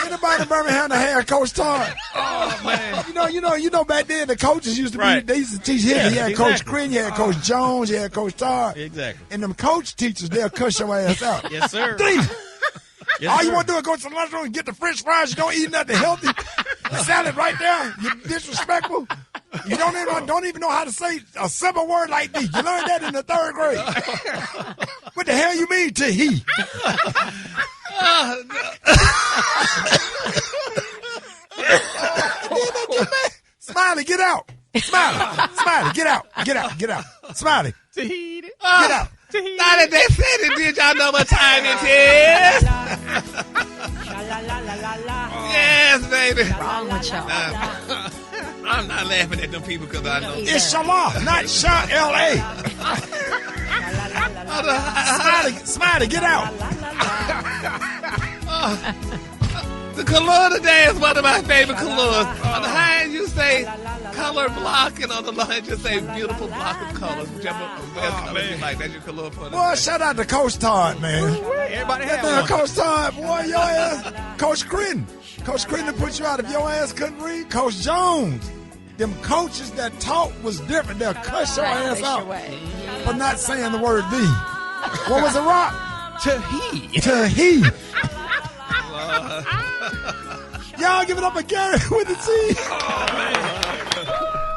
Anybody in Birmingham that had Coach Todd? Oh man! You know. Back then the coaches used to be. They used to teach him. Yeah, you had exactly. Coach Crin, you had Coach Jones, you had Coach Todd. Exactly. And them coach teachers, they'll cuss your ass out. Yes, sir. Yes, all you want to do is go to the lunchroom and get the French fries. You don't eat nothing healthy. The salad right there. You're disrespectful. You don't even know how to say a simple word like this. You learned that in the 3rd grade. What the hell you mean to he? Smiley, get out. Smiley, get out. Smiley, get out. Now that they said it, did y'all know what time it is? Yes, baby. Wrong with y'all. I'm not laughing at them people because I know. It's Shala, not Sha L.A. Smiley, get out. The color today is one of my favorite colors. On the high end, you say color block, and on the low end, you say beautiful block of colors. Whichever color you like, that's your color for the Boy, day. shout out to Coach Todd, man. Everybody that had man, one. Coach Todd, boy, your ass. Coach Crin to put you out if your ass couldn't read. Coach Jones. Them coaches that taught was different. They'll cuss your ass out for not saying the word thee. What was it, Rock? To he. To he. Y'all give it up again with the T.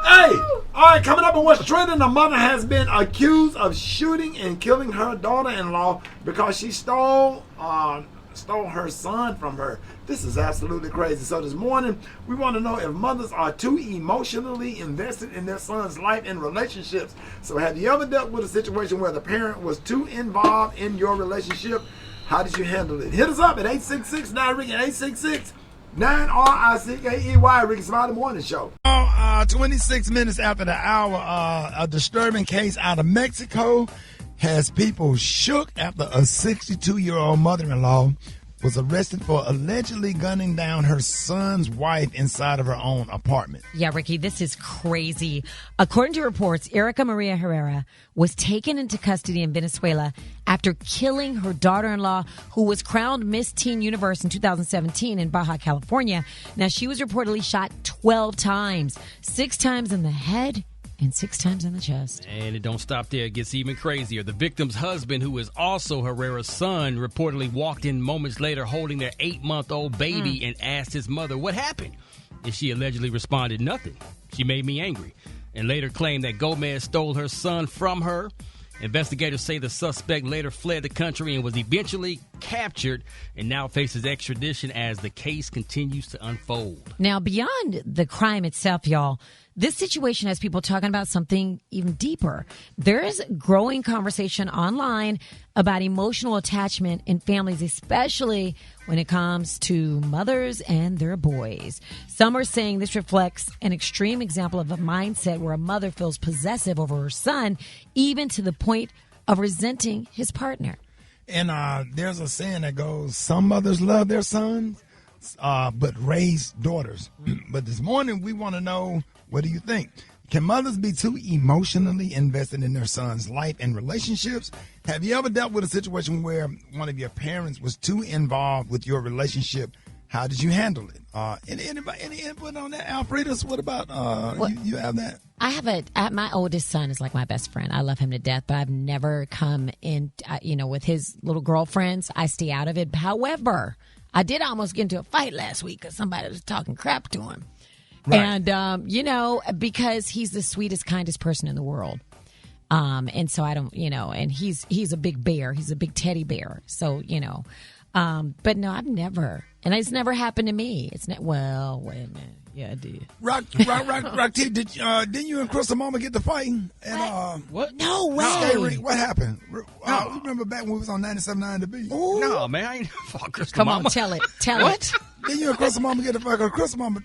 Hey, all right, coming up on what's trending, a mother has been accused of shooting and killing her daughter-in-law because she stole her son from her. This is absolutely crazy. So this morning, we want to know if mothers are too emotionally invested in their son's life and relationships. So have you ever dealt with a situation where the parent was too involved in your relationship? How did you handle it? Hit us up at 866-9-RICKY, 866-9-RICKEY, Rickey Smiley Morning Show. 26 minutes after the hour, a disturbing case out of Mexico has people shook after a 62-year-old mother-in-law was arrested for allegedly gunning down her son's wife inside of her own apartment. Yeah, Ricky, this is crazy. According to reports, Erica Maria Herrera was taken into custody in Venezuela after killing her daughter-in-law, who was crowned Miss Teen Universe in 2017 in Baja California. Now, she was reportedly shot 12 times, 6 times in the head and 6 times in the chest. And it don't stop there. It gets even crazier. The victim's husband, who is also Herrera's son, reportedly walked in moments later holding their 8-month-old baby and asked his mother what happened. And she allegedly responded, "Nothing. She made me angry." And later claimed that Gomez stole her son from her. Investigators say the suspect later fled the country and was eventually captured and now faces extradition as the case continues to unfold. Now, beyond the crime itself, y'all, this situation has people talking about something even deeper. There is growing conversation online about emotional attachment in families, especially when it comes to mothers and their boys. Some are saying this reflects an extreme example of a mindset where a mother feels possessive over her son, even to the point of resenting his partner. And there's a saying that goes, some mothers love their sons, but raise daughters. But this morning, we want to know, what do you think? Can mothers be too emotionally invested in their son's life and relationships? Have you ever dealt with a situation where one of your parents was too involved with your relationship? How did you handle it? Any input on that? Alfredas, what about you have that? I have my oldest son is like my best friend. I love him to death, but I've never come in, with his little girlfriends. I stay out of it. However, I did almost get into a fight last week because somebody was talking crap to him. Right. And, because he's the sweetest, kindest person in the world. And so I don't, and he's a big bear. He's a big teddy bear. So, but no, I've never, and it's never happened to me. It's not, well, wait a minute. Yeah, I did. Rock T, didn't you and Crystal Mama get to fighting? And, what? No way. What happened? You remember back when we was on 97.9 The Beat? No, man, I ain't fuck Crystal Come Mama. on, tell it. What? Didn't you and Crystal Mama get to fight? Crystal Mama...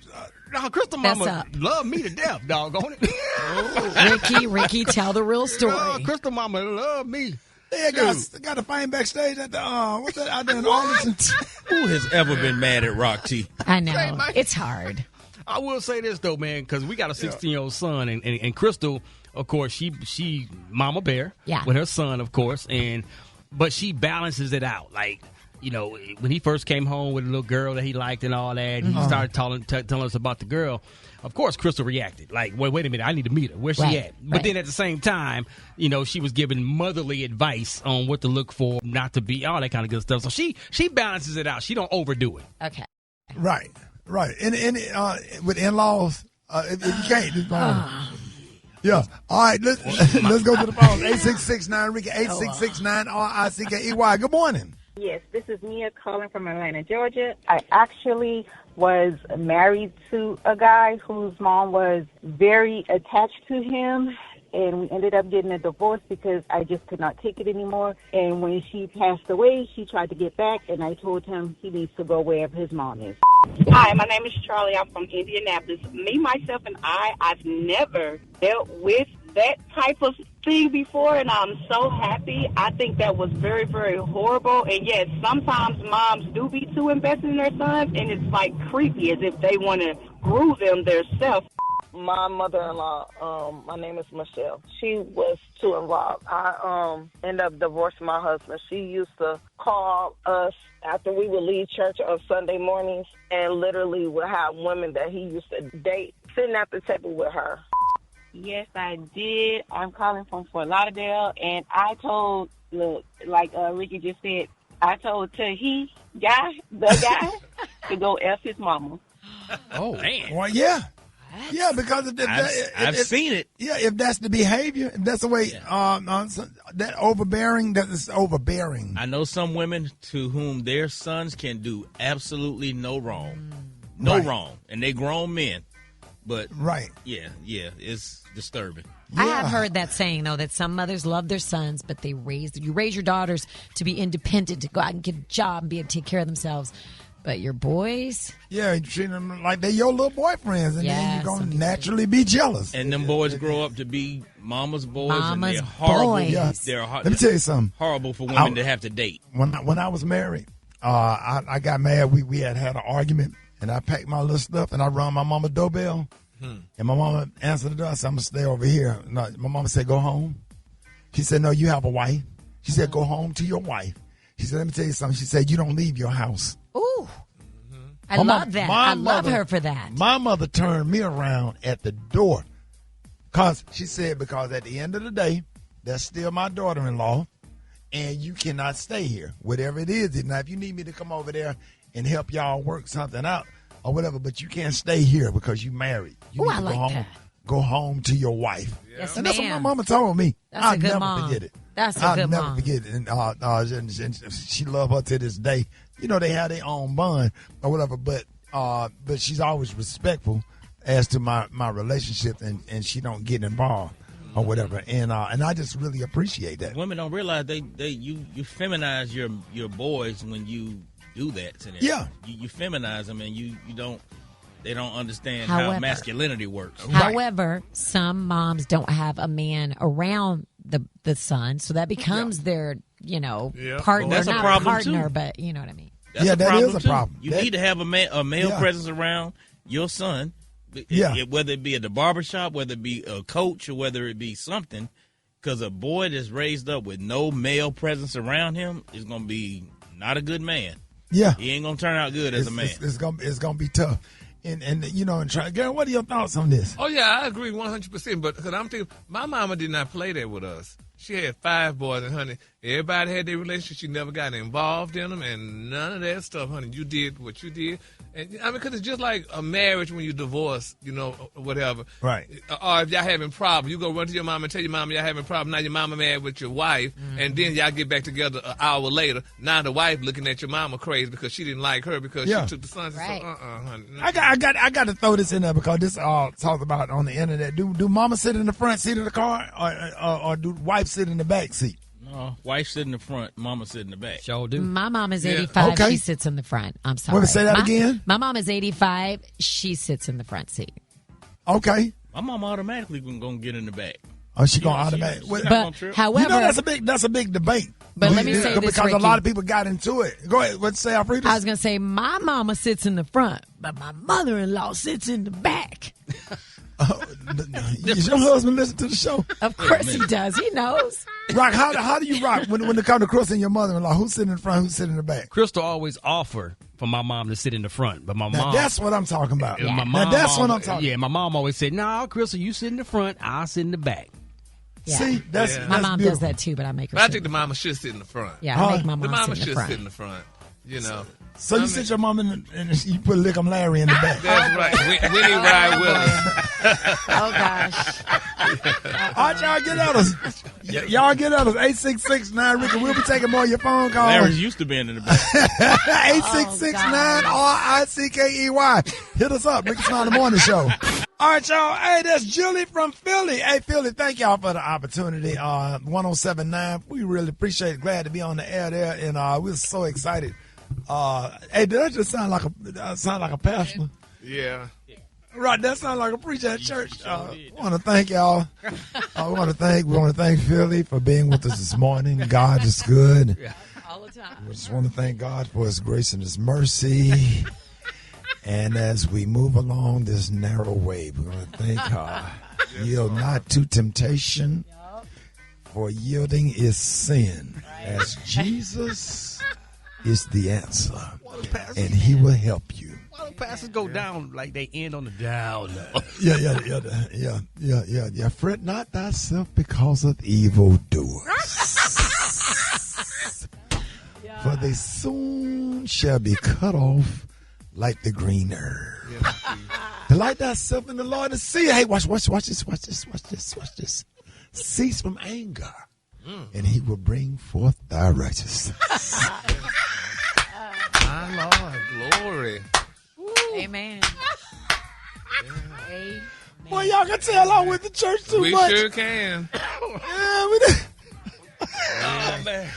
No, Crystal Mama love me to death, doggone it. Ricky, tell the real story. Crystal Mama love me. Yeah, got a fight backstage at the what's that out there in Arlington? Who has ever been mad at Rock T? I know. It's hard. I will say this though, man, because we got a 16-year-old son, and Crystal, of course, she Mama Bear with her son, of course, but she balances it out. Like, when he first came home with a little girl that he liked and all that, and he started telling us about the girl. Of course, Crystal reacted like, wait a minute, I need to meet her. Where's she at? But then at the same time, she was giving motherly advice on what to look for, not to be, all that kind of good stuff. So she balances it out. She don't overdo it. Okay. Right. And with in-laws, if you can't, it's fine. Yeah. All right, let's go to the phone. 8669 Ricky, 8669 RICKEY. Good morning. Yes, this is Mia calling from Atlanta, Georgia. I actually was married to a guy whose mom was very attached to him, and we ended up getting a divorce because I just could not take it anymore. And when she passed away, she tried to get back, and I told him he needs to go wherever his mom is. Hi, my name is Charlie. I'm from Indianapolis. Me, myself, and I've never dealt with that type of thing before, and I'm so happy. I think that was very, very horrible. And yes, sometimes moms do be too invested in their sons, and it's like creepy, as if they want to groom them themselves. My mother-in-law, my name is Michelle. She was too involved. I ended up divorcing my husband. She used to call us after we would leave church on Sunday mornings and literally would have women that he used to date sitting at the table with her. Yes, I did. I'm calling from Fort Lauderdale, and I told, like Ricky just said, I told the guy, to go F his mama. Oh, man. Well, yeah. Yeah, because I've seen it. Yeah, if that's the behavior, if that's the way, that overbearing, that is overbearing. I know some women to whom their sons can do absolutely no wrong. No wrong. And they grown men. But, yeah, it's disturbing. I have heard that saying, though, that some mothers love their sons, but you raise your daughters to be independent, to go out and get a job and be able to take care of themselves. But your boys? Yeah, you treat them like they're your little boyfriends, and then you're going to naturally be jealous. And them boys grow up to be mama's boys, and they're boys. horrible. Yeah. Let me tell you something. Horrible for women to have to date. When I was married, I got mad. We had an argument, and I packed my little stuff, and I rung my mama's doorbell. And my mama answered the door. I said, I'm going to stay over here. No, my mama said, go home. She said, no, you have a wife. She said, go home to your wife. She said, let me tell you something. She said, you don't leave your house. Ooh. I love that. I love her for that. My mother turned me around at the door. Because she said, because at the end of the day, that's still my daughter-in-law, and you cannot stay here. Whatever it is. Now, if you need me to come over there and help y'all work something out or whatever, but you can't stay here because you married. You need to go home. That. Go home to your wife. Yes, and that's what my mama told me. I'll never forget it. That's a good mom. I'll never forget it. And she loved her to this day. You know, they have their own bond or whatever, but she's always respectful as to my relationship, and she don't get involved or whatever. And I just really appreciate that. Women don't realize you feminize your boys when you do that to them. Yeah. You feminize them, and they don't understand how masculinity works. However, some moms don't have a man around the son, so that becomes their, partner. That's not a problem partner, too. but you know what I mean. That's that is a problem. You need to have a male presence around your son. Whether it be at the barbershop, whether it be a coach, or whether it be something, because a boy that's raised up with no male presence around him is going to be not a good man. Yeah. He ain't going to turn out good as a man. It's gonna be tough. And try. Gary, what are your thoughts on this? Oh, yeah, I agree 100%. But because I'm thinking, my mama did not play that with us. She had 5 boys, and, honey, everybody had their relationship. She never got involved in them, and none of that stuff, honey. You did what you did. And I mean, because it's just like a marriage when you divorce, whatever. Right. Or if y'all having problems, you go run to your mama and tell your mama y'all having problems. Now your mama mad with your wife, and then y'all get back together an hour later. Now the wife looking at your mama crazy because she didn't like her because she took the son. Right. So, honey. I got to throw this in there because this all talked about on the internet. Do mama sit in the front seat of the car, or do wife sit in the back seat? No, wife sit in the front, mama sit in the back. Sure do. My mom is 85. Okay. She sits in the front. I'm sorry. Wait, say that again? My mom is 85. She sits in the front seat. Okay. My mom automatically going to get in the back. Oh, she going to automatically. But however, that's a big debate. But let me say this, because Ricky. a lot of people got into it. Go ahead. What'd you say, Alfredas? I was going to say my mama sits in the front, but my mother-in-law sits in the back. Does your husband listen to the show? Of course he does. He knows. Rock, how do you rock when it comes to Crystal and your mother-in-law? Who's sitting in the front? Who's sitting in the back? Crystal always offer for my mom to sit in the front, but my mom. That's what I'm talking about. Yeah. My mom Yeah, my mom always said, "No, Crystal, you sit in the front. I'll sit in the back." Yeah. See, that's my mom beautiful. does that too, but I make her. But I think the mama should sit in the front. Yeah, I make my mom the mama sit in the should front. sit in the front. So you sit your mom in and you put Lick'em Larry in the back. That's right. Winnie ride with us. Oh gosh. All right, y'all get at us. Y'all get at us. 866-9 Ricky. We'll be taking more of your phone calls. Larry's used to being in the back. 866-9-RICKEY. Hit us up. Ricky Smiley Morning Show. All right, y'all. Hey, that's Julie from Philly. Hey, Philly, thank y'all for the opportunity. 1079. We really appreciate it. Glad to be on the air there, and we're so excited. Hey, did that just sound like a pastor? Yeah. Right, that sounds like a preacher at church. I want to thank y'all. We want to thank Philly for being with us this morning. God is good. Yeah. All the time. We just want to thank God for His grace and His mercy. And as we move along this narrow way, we're going to thank God. Yield not to temptation, for yielding is sin. As Jesus is the answer, and He will help you. Why do pastors go down like they end on the down? Yeah. Fret not thyself because of evildoers, for they soon shall be cut off like the green herb. Delight thyself in the Lord and see. Hey, watch this. Cease from anger, and He will bring forth thy righteousness. My Lord, glory. Amen. Amen. Boy, y'all can tell I went to church too much. We sure can. Yeah, we did. Oh, man.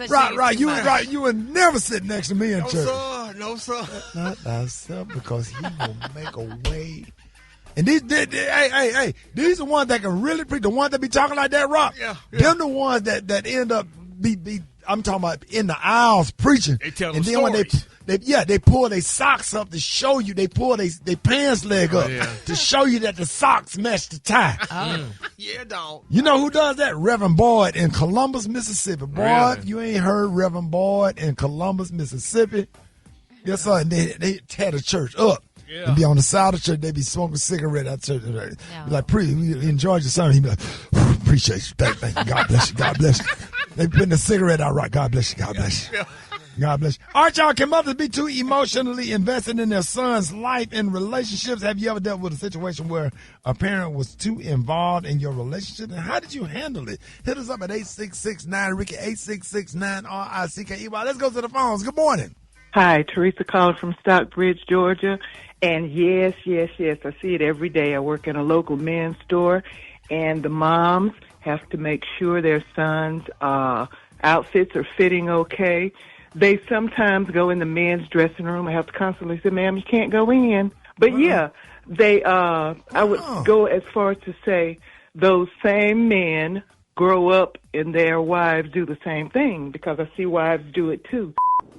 Right. You would never sit next to me in church. No, sir. Not thyself, because He will make a way. And these are the ones that can really preach. The ones that be talking like that, Rock. Yeah. Them the ones that end up be. I'm talking about in the aisles preaching. They tell and them then stories. when they pull their socks up to show you. They pull their pants leg up to show you that the socks match the tie. Yeah, dog. You know who does that? Reverend Boyd in Columbus, Mississippi. Boyd, Really? you ain't heard Reverend Boyd in Columbus, Mississippi. Yes, sir. And they tear the church up. and be on the side of church. They be smoking a cigarette at church. Be like, we enjoyed your sermon. He be like, appreciate you. Thank you. God bless you. God bless you. They putting the cigarette out right. God bless you. God bless you. God bless you. All right, y'all, can mothers be too emotionally invested in their son's life and relationships? Have you ever dealt with a situation where a parent was too involved in your relationship? And how did you handle it? Hit us up at 8669-RICKY, 8669-RICKY. Let's go to the phones. Good morning. Hi, Teresa calling from Stockbridge, Georgia. And yes, I see it every day. I work in a local men's store, and the moms have to make sure their sons' outfits are fitting okay. They sometimes go in the men's dressing room. I have to constantly say, ma'am, you can't go in. But yeah, I would go as far as to say those same men grow up and their wives do the same thing, because I see wives do it too.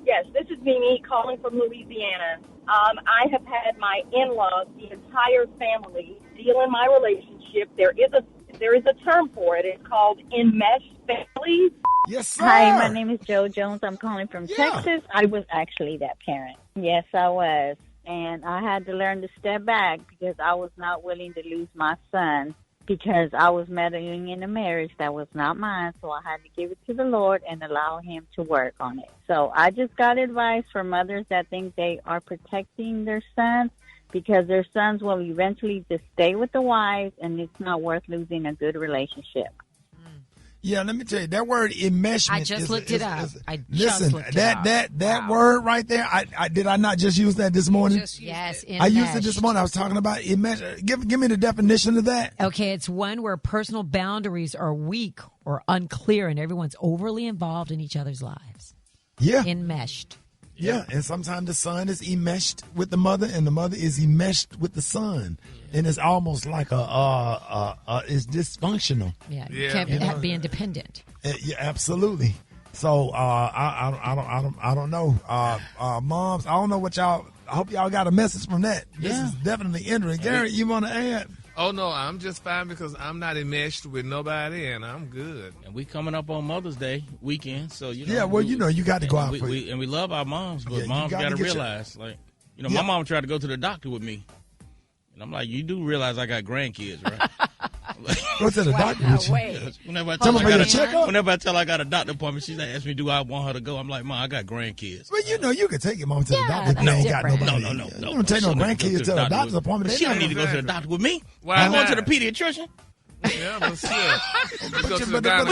Yes, this is Mimi calling from Louisiana. I have had my in-laws, the entire family, deal in my relationship. There is a term for it. It's called enmeshed families. Yes, sir. Hi, my name is Joe Jones. I'm calling from Texas. I was actually that parent. Yes, I was. And I had to learn to step back because I was not willing to lose my son, because I was meddling in a marriage that was not mine. So I had to give it to the Lord and allow him to work on it. So I just got advice from mothers that think they are protecting their sons, because their sons will eventually just stay with the wives, and it's not worth losing a good relationship. Yeah, let me tell you, that word enmeshment. I just looked it up. Listen, that word right there, did I not just use that this morning? Yes, I used it this morning. I was talking about enmeshment. Give me the definition of that. Okay, it's one where personal boundaries are weak or unclear and everyone's overly involved in each other's lives. Yeah. Enmeshed. Yeah, and sometimes the son is enmeshed with the mother, and the mother is enmeshed with the son, and it's almost like it's dysfunctional. Yeah, you can't be independent. Yeah, absolutely. So I don't know, moms. I don't know what y'all. I hope y'all got a message from that. This is definitely entering. Gary, you want to add? Oh, no, I'm just fine because I'm not enmeshed with nobody, and I'm good. And we coming up on Mother's Day weekend, so, you know. Yeah, well, you got to go out for it. And we love our moms, but moms got to realize, my mom tried to go to the doctor with me. And I'm like, you do realize I got grandkids, right? Go to the doctor with you. Whenever I tell her I got a doctor appointment, she's like, ask me, do I want her to go? I'm like, Mom, I got grandkids. Well, you can take your mom to the doctor if you ain't got nobody. No. You don't take no grandkids to the doctor's appointment. She don't need to go to the doctor with me. I'm going to the pediatrician. Yeah, but still. What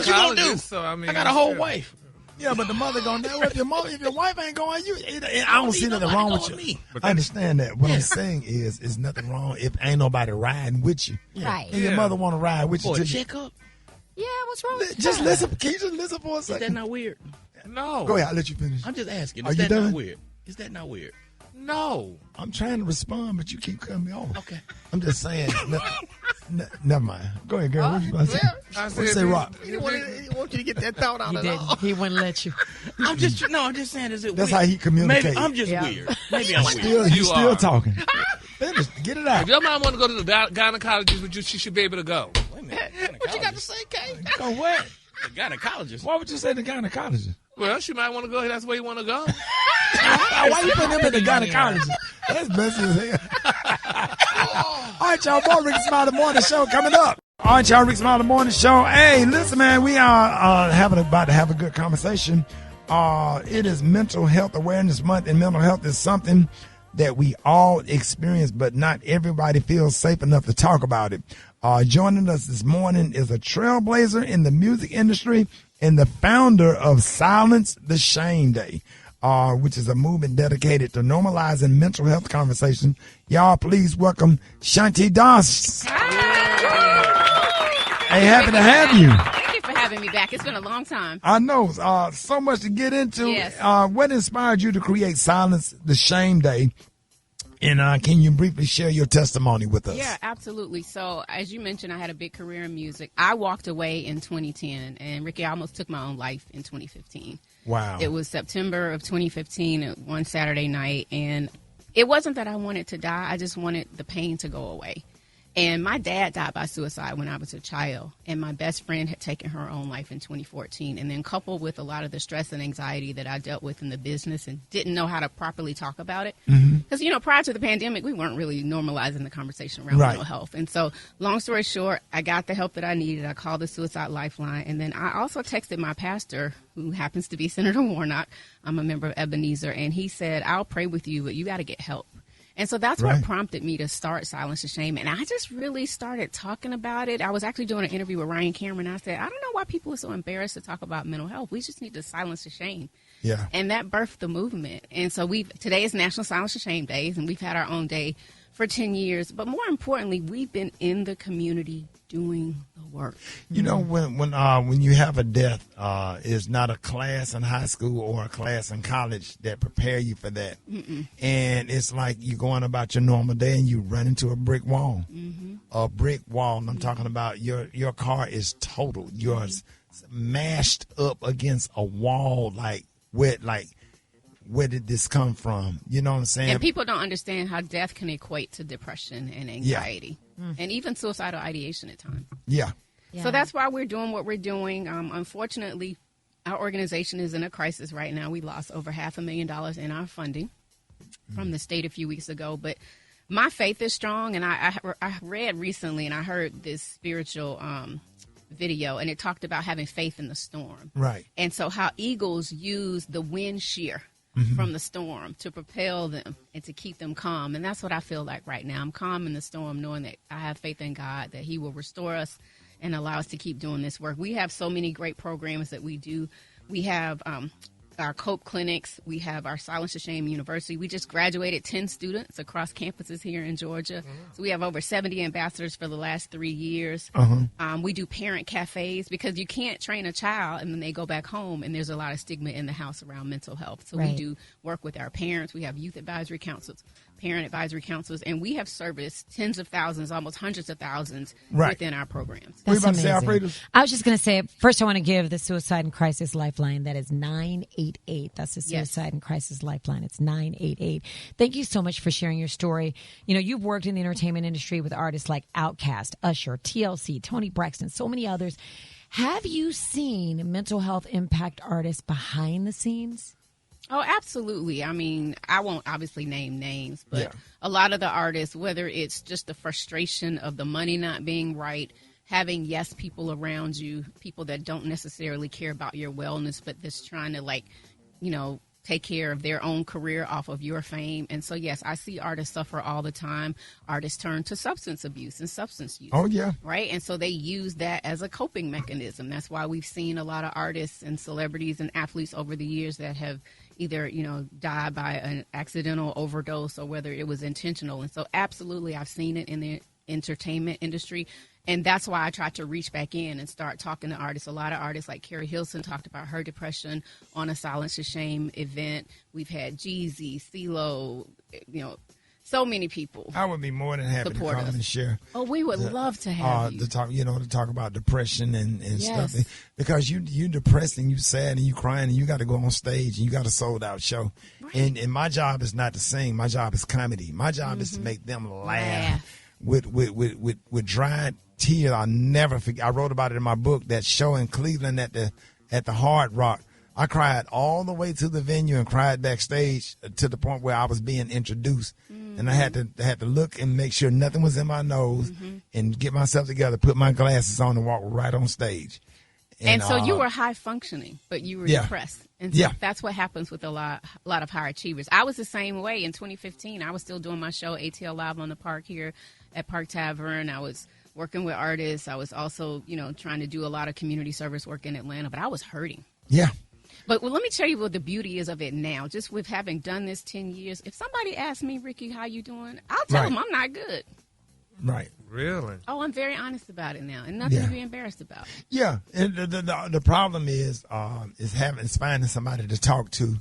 you gonna do? So, I got a whole wife. Yeah, but the mother going there. If your wife ain't going, I don't see nothing wrong with you. I understand that. What I'm saying is nothing wrong if ain't nobody riding with you. Right. And your mother want to ride with you. For a checkup? Yeah, what's wrong with Just listen. Can you just listen for a second? Is that not weird? No. Go ahead. I'll let you finish. I'm just asking. Is that not weird? Is that not weird? No. I'm trying to respond, but you keep cutting me off. Okay. I'm just saying. Never mind. Go ahead, girl. What you about to say? I say, Rock? He want you to get that thought out. He didn't. He wouldn't let you. I'm just saying. Is it? That's weird? how he communicates. Maybe I'm just weird. Maybe I'm weird. He's still talking. Finish. Get it out. If your mom want to go to the gynecologist with you, she should be able to go. Wait a minute. What you got to say, Kay? Go what? The gynecologist. Why would you say the gynecologist? Well, she might want to go. That's where you want to go. Why you putting him in the gynecologist? That's messy as hell. All right, y'all. More Rickey Smiley Morning Show coming up. All right, y'all. Rickey Smiley Morning Show. Hey, listen, man. We are about to have a good conversation. It is Mental Health Awareness Month, and mental health is something that we all experience, but not everybody feels safe enough to talk about it. Joining us this morning is a trailblazer in the music industry and the founder of Silence the Shame Day, which is a movement dedicated to normalizing mental health conversation. Y'all, please welcome Shanti Das. Hey, happy to have you. Thank you for having me back. It's been a long time. I know. So much to get into. Yes. What inspired you to create Silence the Shame Day? And can you briefly share your testimony with us? Yeah, absolutely. So, as you mentioned, I had a big career in music. I walked away in 2010, and Rickey, I almost took my own life in 2015. Wow. It was September of 2015, one Saturday night, and it wasn't that I wanted to die. I just wanted the pain to go away. And my dad died by suicide when I was a child. And my best friend had taken her own life in 2014. And then coupled with a lot of the stress and anxiety that I dealt with in the business and didn't know how to properly talk about it. Because, prior to the pandemic, we weren't really normalizing the conversation around mental health. And so, long story short, I got the help that I needed. I called the Suicide Lifeline. And then I also texted my pastor, who happens to be Senator Warnock. I'm a member of Ebenezer. And he said, I'll pray with you, but you got to get help. And so that's what prompted me to start Silence the Shame. And I just really started talking about it. I was actually doing an interview with Ryan Cameron. I said, I don't know why people are so embarrassed to talk about mental health. We just need to silence the shame. Yeah. And that birthed the movement. And so today is National Silence the Shame Days, and we've had our own day for 10 years. But more importantly, we've been in the community doing the work. When you have a death, it's not a class in high school or a class in college that prepare you for that. And it's like you're going about your normal day and you run into a brick wall. A brick wall. And I'm talking about your car is totaled. You're mashed up against a wall where did this come from? You know what I'm saying? And people don't understand how death can equate to depression and anxiety. And even suicidal ideation at times. Yeah. So that's why we're doing what we're doing. Unfortunately, our organization is in a crisis right now. We lost over $500,000 in our funding from the state a few weeks ago. But my faith is strong. And I read recently and I heard this spiritual video, and it talked about having faith in the storm. Right. And so how eagles use the wind shear from the storm to propel them and to keep them calm. And that's what I feel like right now. I'm calm in the storm, knowing that I have faith in God, that he will restore us and allow us to keep doing this work. We have so many great programs that we do. We have our COPE clinics. We have our Silence the Shame University. We just graduated 10 students across campuses here in Georgia. So we have over 70 ambassadors for the last 3 years. We do parent cafes because you can't train a child and then they go back home and there's a lot of stigma in the house around mental health. So we do work with our parents. We have youth advisory councils, parent advisory councils, and we have serviced tens of thousands, almost hundreds of thousands within our programs. What are you about to say, Alfredas? I was just going to say, first I want to give the Suicide and Crisis Lifeline. That is 988. That's the Suicide and Crisis Lifeline. It's 988. Thank you so much for sharing your story. You've worked in the entertainment industry with artists like Outkast, Usher, TLC, Toni Braxton, so many others. Have you seen mental health impact artists behind the scenes? Oh, absolutely. I mean, I won't obviously name names, but a lot of the artists, whether it's just the frustration of the money not being right, having yes people around you, people that don't necessarily care about your wellness, but just trying to take care of their own career off of your fame. And so, yes, I see artists suffer all the time. Artists turn to substance abuse and substance use. Oh, yeah. Right. And so they use that as a coping mechanism. That's why we've seen a lot of artists and celebrities and athletes over the years that have either, died by an accidental overdose or whether it was intentional. And so absolutely, I've seen it in the entertainment industry. And that's why I tried to reach back in and start talking to artists. A lot of artists like Carrie Hilson talked about her depression on a Silence the Shame event. We've had Jeezy, CeeLo, so many people. I would be more than happy to come and share. Oh, we would love to have you. To talk about depression and stuff. Because you depressed and you sad and you crying and you got to go on stage and you got a sold out show. Right. And my job is not to sing. My job is comedy. My job is to make them laugh. With dried tears. I'll never forget. I wrote about it in my book, that show in Cleveland at the Hard Rock. I cried all the way to the venue and cried backstage to the point where I was being introduced. And I had to look and make sure nothing was in my nose and get myself together, put my glasses on and walk right on stage. And so you were high functioning, but you were depressed. And so that's what happens with a lot of high achievers. I was the same way in 2015. I was still doing my show, ATL Live on the Park here at Park Tavern. I was working with artists. I was also, trying to do a lot of community service work in Atlanta, but I was hurting. Yeah. But let me tell you what the beauty is of it now. Just with having done this 10 years, if somebody asks me, Ricky, how you doing? I'll tell them I'm not good. Right. Really? Oh, I'm very honest about it now, and nothing to be embarrassed about. Yeah, and the problem is finding somebody to talk to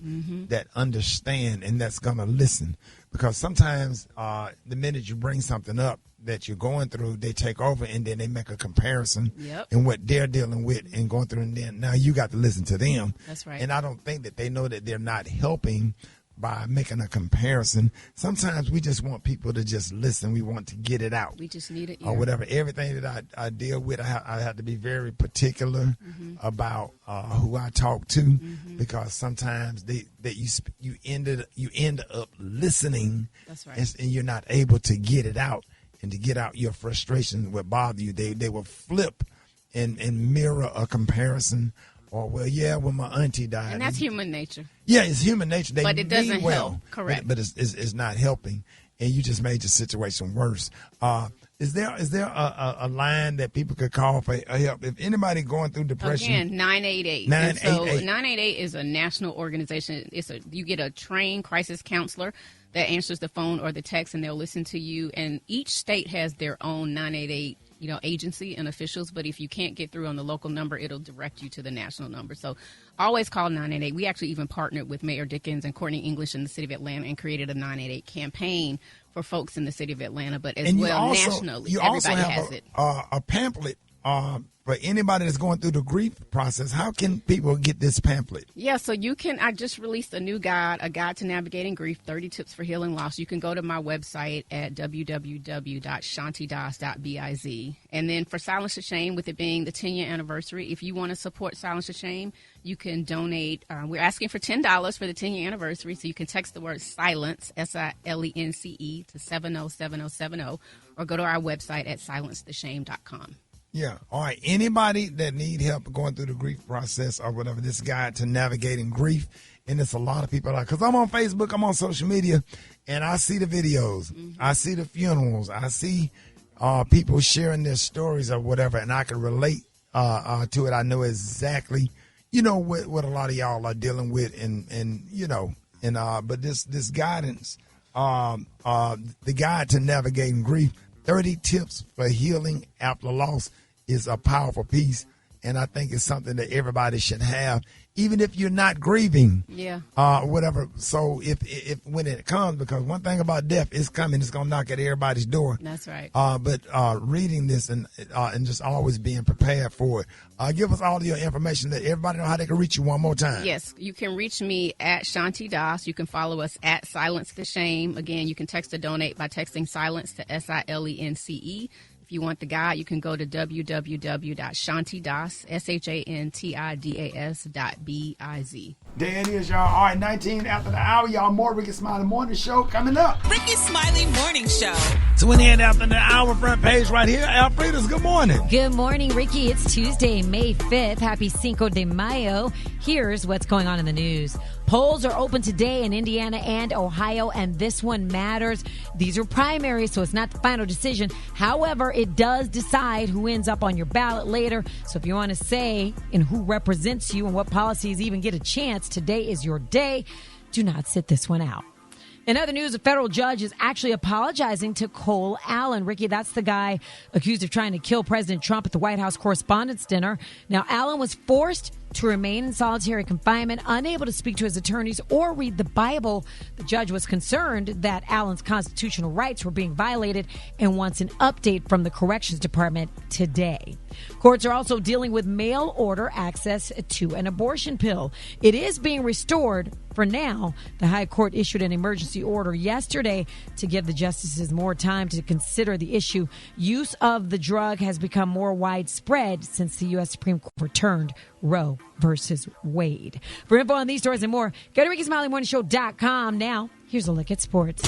that understand and that's gonna listen. Because sometimes the minute you bring something up that you're going through, they take over and then they make a comparison and what they're dealing with and going through, and then now you got to listen to them. That's right. And I don't think that they know that they're not helping by making a comparison. Sometimes we just want people to just listen. We want to get it out. We just need it. Or whatever. Everything that I deal with, I have to be very particular about who I talk to, because sometimes you end up listening. That's right. And you're not able to get it out and to get out your frustration, what bother you. They will flip and mirror a comparison. Or, when my auntie died. And that's human nature. Yeah, it's human nature. But it doesn't help. Correct. But it's not helping. And you just made the situation worse. Is there a line that people could call for help? If anybody going through depression. Again, 988. 988. So 988 is a national organization. You get a trained crisis counselor that answers the phone or the text, and they'll listen to you. And each state has their own 988 agency and officials, but if you can't get through on the local number, it'll direct you to the national number. So always call 988. We actually even partnered with Mayor Dickens and Courtney English in the city of Atlanta and created a 988 campaign for folks in the city of Atlanta, but nationally. You everybody also has have a pamphlet for anybody that's going through the grief process. How can people get this pamphlet? Yeah, so you can. I just released a new guide, A Guide to Navigating Grief, 30 Tips for Healing Loss. You can go to my website at www.shantidas.biz. And then for Silence the Shame, with it being the 10-year anniversary, if you want to support Silence the Shame, you can donate. We're asking for $10 for the 10-year anniversary, so you can text the word SILENCE, SILENCE, to 707070, or go to our website at silencetheshame.com. Yeah. All right. Anybody that need help going through the grief process or whatever, this guide to navigating grief. And it's a lot of people because I'm on Facebook, I'm on social media, and I see the videos. I see the funerals. I see people sharing their stories or whatever, and I can relate to it. I know exactly, what a lot of y'all are dealing with, but this guidance, the guide to navigating grief, 30 tips for healing after loss, is a powerful piece, and I think it's something that everybody should have, even if you're not grieving. Yeah. Whatever. So if when it comes, because one thing about death is coming, it's gonna knock at everybody's door. That's right. But reading this and just always being prepared for it. Give us all of your information that everybody know how they can reach you one more time. Yes, you can reach me at Shanti Das. You can follow us at Silence the Shame. Again, you can text or donate by texting silence to SILENCE. If you want the guide, you can go to www.shantidas, SHANTIDAS.biz. There it is, y'all. All right, 19 after the hour, y'all. More Rickey Smiley Morning Show coming up. Rickey Smiley Morning Show. 20 after the hour, front page right here. Alfredas, good morning. Good morning, Ricky. It's Tuesday, May 5th. Happy Cinco de Mayo. Here's what's going on in the news. Polls are open today in Indiana and Ohio, and this one matters. These are primaries, so it's not the final decision. However, it does decide who ends up on your ballot later. So if you want to say and who represents you and what policies even get a chance, today is your day. Do not sit this one out. In other news, a federal judge is actually apologizing to Cole Allen. Ricky, that's the guy accused of trying to kill President Trump at the White House Correspondents' Dinner. Now, Allen was forced to remain in solitary confinement, unable to speak to his attorneys or read the Bible. The judge was concerned that Allen's constitutional rights were being violated and wants an update from the Corrections Department today. Courts are also dealing with mail order access to an abortion pill. It is being restored for now. The High Court issued an emergency order yesterday to give the justices more time to consider the issue. Use of the drug has become more widespread since the U.S. Supreme Court overturned Roe versus Wade. For info on these stories and more, go to RickySmileyMorningShow.com. Now, here's a look at sports.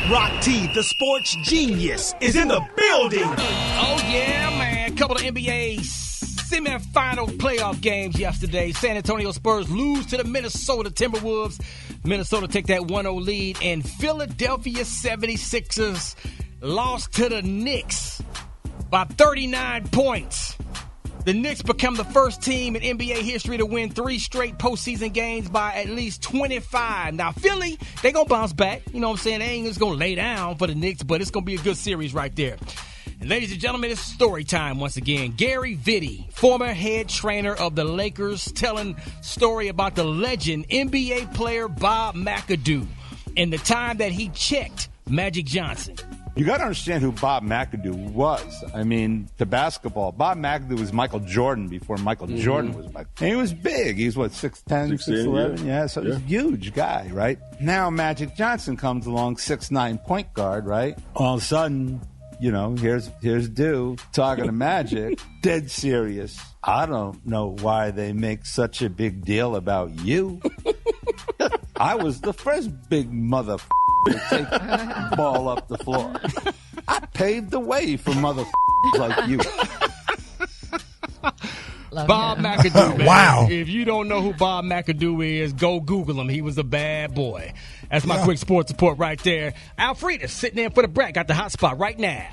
Rock T, the sports genius, is in the building. Oh, yeah, man. A couple of NBA semifinal playoff games yesterday. San Antonio Spurs lose to the Minnesota Timberwolves. Minnesota take that 1-0 lead. And Philadelphia 76ers lost to the Knicks by 39 points. The Knicks become the first team in NBA history to win 3 straight postseason games by at least 25. Now, Philly, they're going to bounce back. You know what I'm saying? They ain't just going to lay down for the Knicks, but it's going to be a good series right there. And ladies and gentlemen, it's story time once again. Gary Vitti, former head trainer of the Lakers, telling story about the legend NBA player Bob McAdoo and the time that he checked Magic Johnson. You got to understand who Bob McAdoo was. I mean, to basketball, Bob McAdoo was Michael Jordan before Michael Jordan was Michael. And he was big. He's what, 6'10", 6'11"? Yeah, so he's a huge guy, right? Now Magic Johnson comes along, 6'9" point guard, right? All of a sudden, you know, here's dude talking to Magic, dead serious. I don't know why they make such a big deal about you. I was the first big motherfucker to take the ball up the floor. I paved the way for motherfuckers like you. Bob McAdoo. Man. Wow. If you don't know who Bob McAdoo is, go Google him. He was a bad boy. That's my quick sports report right there. Alfredas sitting in for the break. Got the hot spot right now.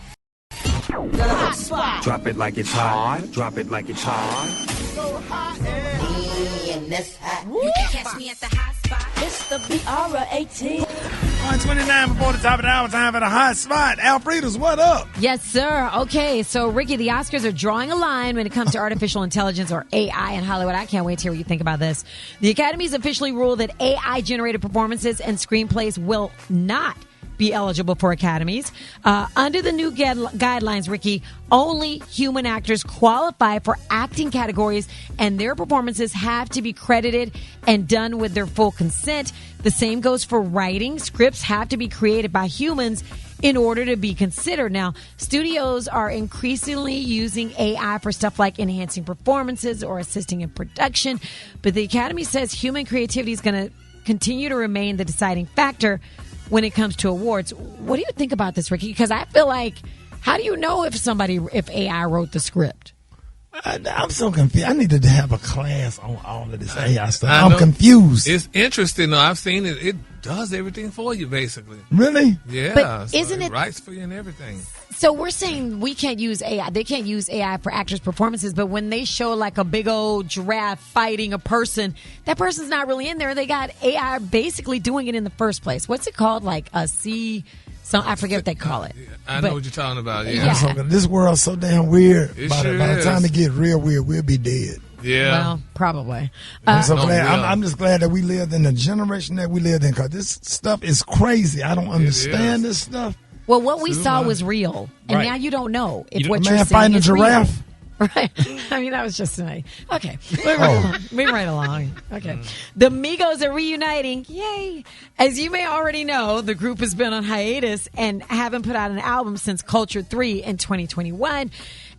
The hot spot. Drop it like it's hot. Drop it like it's hot. So hot and this hot. You can catch me at the hot spot. It's the BR18. 1:29 before the top of the hour. Time for the hot spot. Alfredas, what up? Yes, sir. Okay, so Ricky, the Oscars are drawing a line when it comes to artificial intelligence or AI in Hollywood. I can't wait to hear what you think about this. The Academy's officially ruled that AI-generated performances and screenplays will not be eligible for academies. Under the new guidelines, Ricky, only human actors qualify for acting categories, and their performances have to be credited and done with their full consent. The same goes for writing. Scripts have to be created by humans in order to be considered. Now, studios are increasingly using AI for stuff like enhancing performances or assisting in production, but the Academy says human creativity is going to continue to remain the deciding factor when it comes to awards. What do you think about this, Ricky? Because I feel like, how do you know if AI wrote the script? I'm so confused. I needed to have a class on all of this AI stuff. I'm confused. It's interesting, though. I've seen it. It does everything for you, basically. Really? Yeah. But so isn't it writes for you and everything? So we're saying we can't use AI. They can't use AI for actors' performances, but when they show like a big old giraffe fighting a person, that person's not really in there. They got AI basically doing it in the first place. What's it called? Like a C... So I forget what they call it. I know what you're talking about. Yeah. This world's so damn weird. By Sure the time it get real weird, we'll be dead. Yeah. Well, probably. I'm so glad. I'm just glad that we lived in the generation that we lived in, because this stuff is crazy. I don't understand this stuff. Well, what we saw was real, and now you don't know if what you're man seeing fighting a is giraffe. real. Right. I mean, that was just tonight. Okay. Moving right along. Okay. The Migos are reuniting. Yay. As you may already know, the group has been on hiatus and haven't put out an album since Culture 3 in 2021.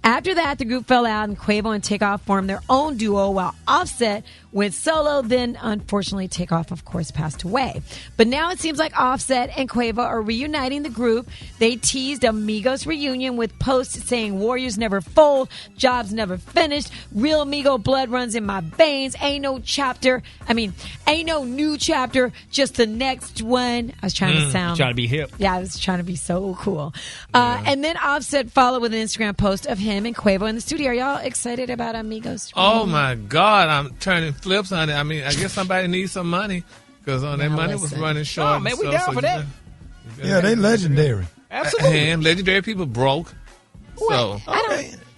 After that, the group fell out and Quavo and Takeoff formed their own duo while Offset went solo. Then, unfortunately, Takeoff, of course, passed away. But now it seems like Offset and Quavo are reuniting the group. They teased a Migos reunion with posts saying Warriors never fold, jobs never finished, real Migo blood runs in my veins, ain't no new chapter, just the next one. I was trying to sound... Trying to be hip. Yeah, I was trying to be so cool. And then Offset followed with an Instagram post of him and Quavo in the studio. Are y'all excited about Amigos? Oh, my God. I'm turning flips on it. I mean, I guess somebody needs some money, because that money was running short. Oh, man, we down for that. Yeah, they legendary. Absolutely. And legendary people broke. So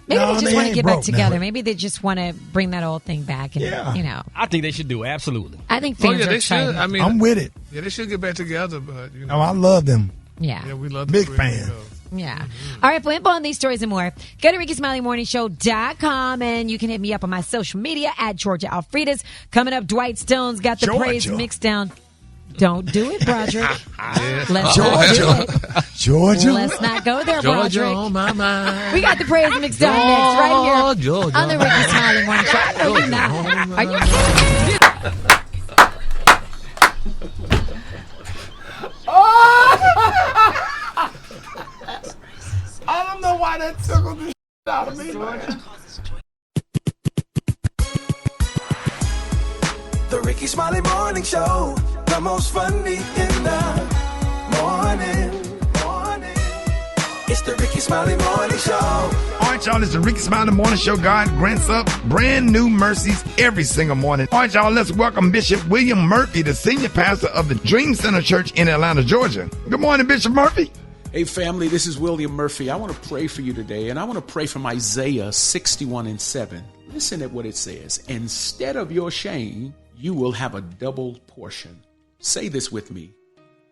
Maybe they just want to get back together. Now. Maybe they just want to bring that old thing back. And, you know, I think they should do it. Absolutely. I think fans are excited. Should. I mean, I'm with it. Yeah, they should get back together. But you know, I love them. Yeah, we love big fan. Yeah. All right, for info on these stories and more, go to RickySmileyMorningShow.com, and you can hit me up on my social media at Georgia Alfredas. Coming up, Dwight Stone's got the praise mixed down. Don't do it, Broderick. Let's not do it. Georgia. Let's not go there, Broderick. Georgia on my mind. We got the praise mixed down next, right here on the Rickey Smiley Morning Show. I know you're not. Are you kidding me? I don't know why that tickled the shit out of me. The Rickey Smiley Morning Show, the most funny in the morning. It's the Rickey Smiley Morning Show. All right, y'all, it's the Rickey Smiley Morning Show. God grants up brand new mercies every single morning. All right, y'all, let's welcome Bishop William Murphy, the senior pastor of the Dream Center Church in Atlanta, Georgia. Good morning, Bishop Murphy. Hey, family, this is William Murphy. I want to pray for you today, and I want to pray from Isaiah 61:7. Listen at what it says. Instead of your shame, you will have a double portion. Say this with me.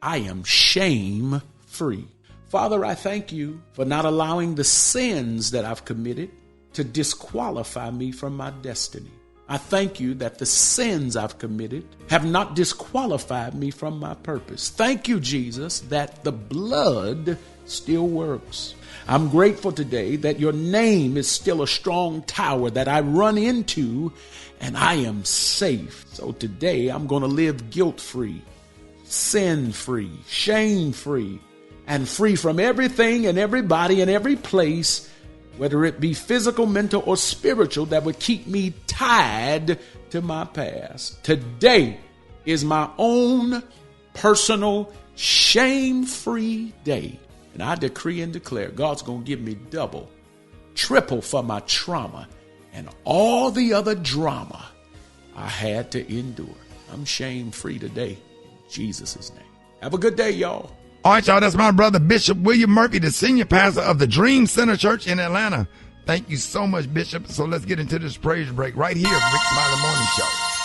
I am shame-free. Father, I thank you for not allowing the sins that I've committed to disqualify me from my destiny. I thank you that the sins I've committed have not disqualified me from my purpose. Thank you, Jesus, that the blood still works. I'm grateful today that your name is still a strong tower that I run into and I am safe. So today I'm going to live guilt-free, sin-free, shame-free, and free from everything and everybody and every place, whether it be physical, mental, or spiritual, that would keep me tied to my past. Today is my own personal shame-free day. And I decree and declare God's going to give me double, triple for my trauma and all the other drama I had to endure. I'm shame-free today in Jesus' name. Have a good day, y'all. All right, y'all, that's my brother, Bishop William Murphy, the senior pastor of the Dream Center Church in Atlanta. Thank you so much, Bishop. So let's get into this praise break right here, Rickey Smiley Morning Show.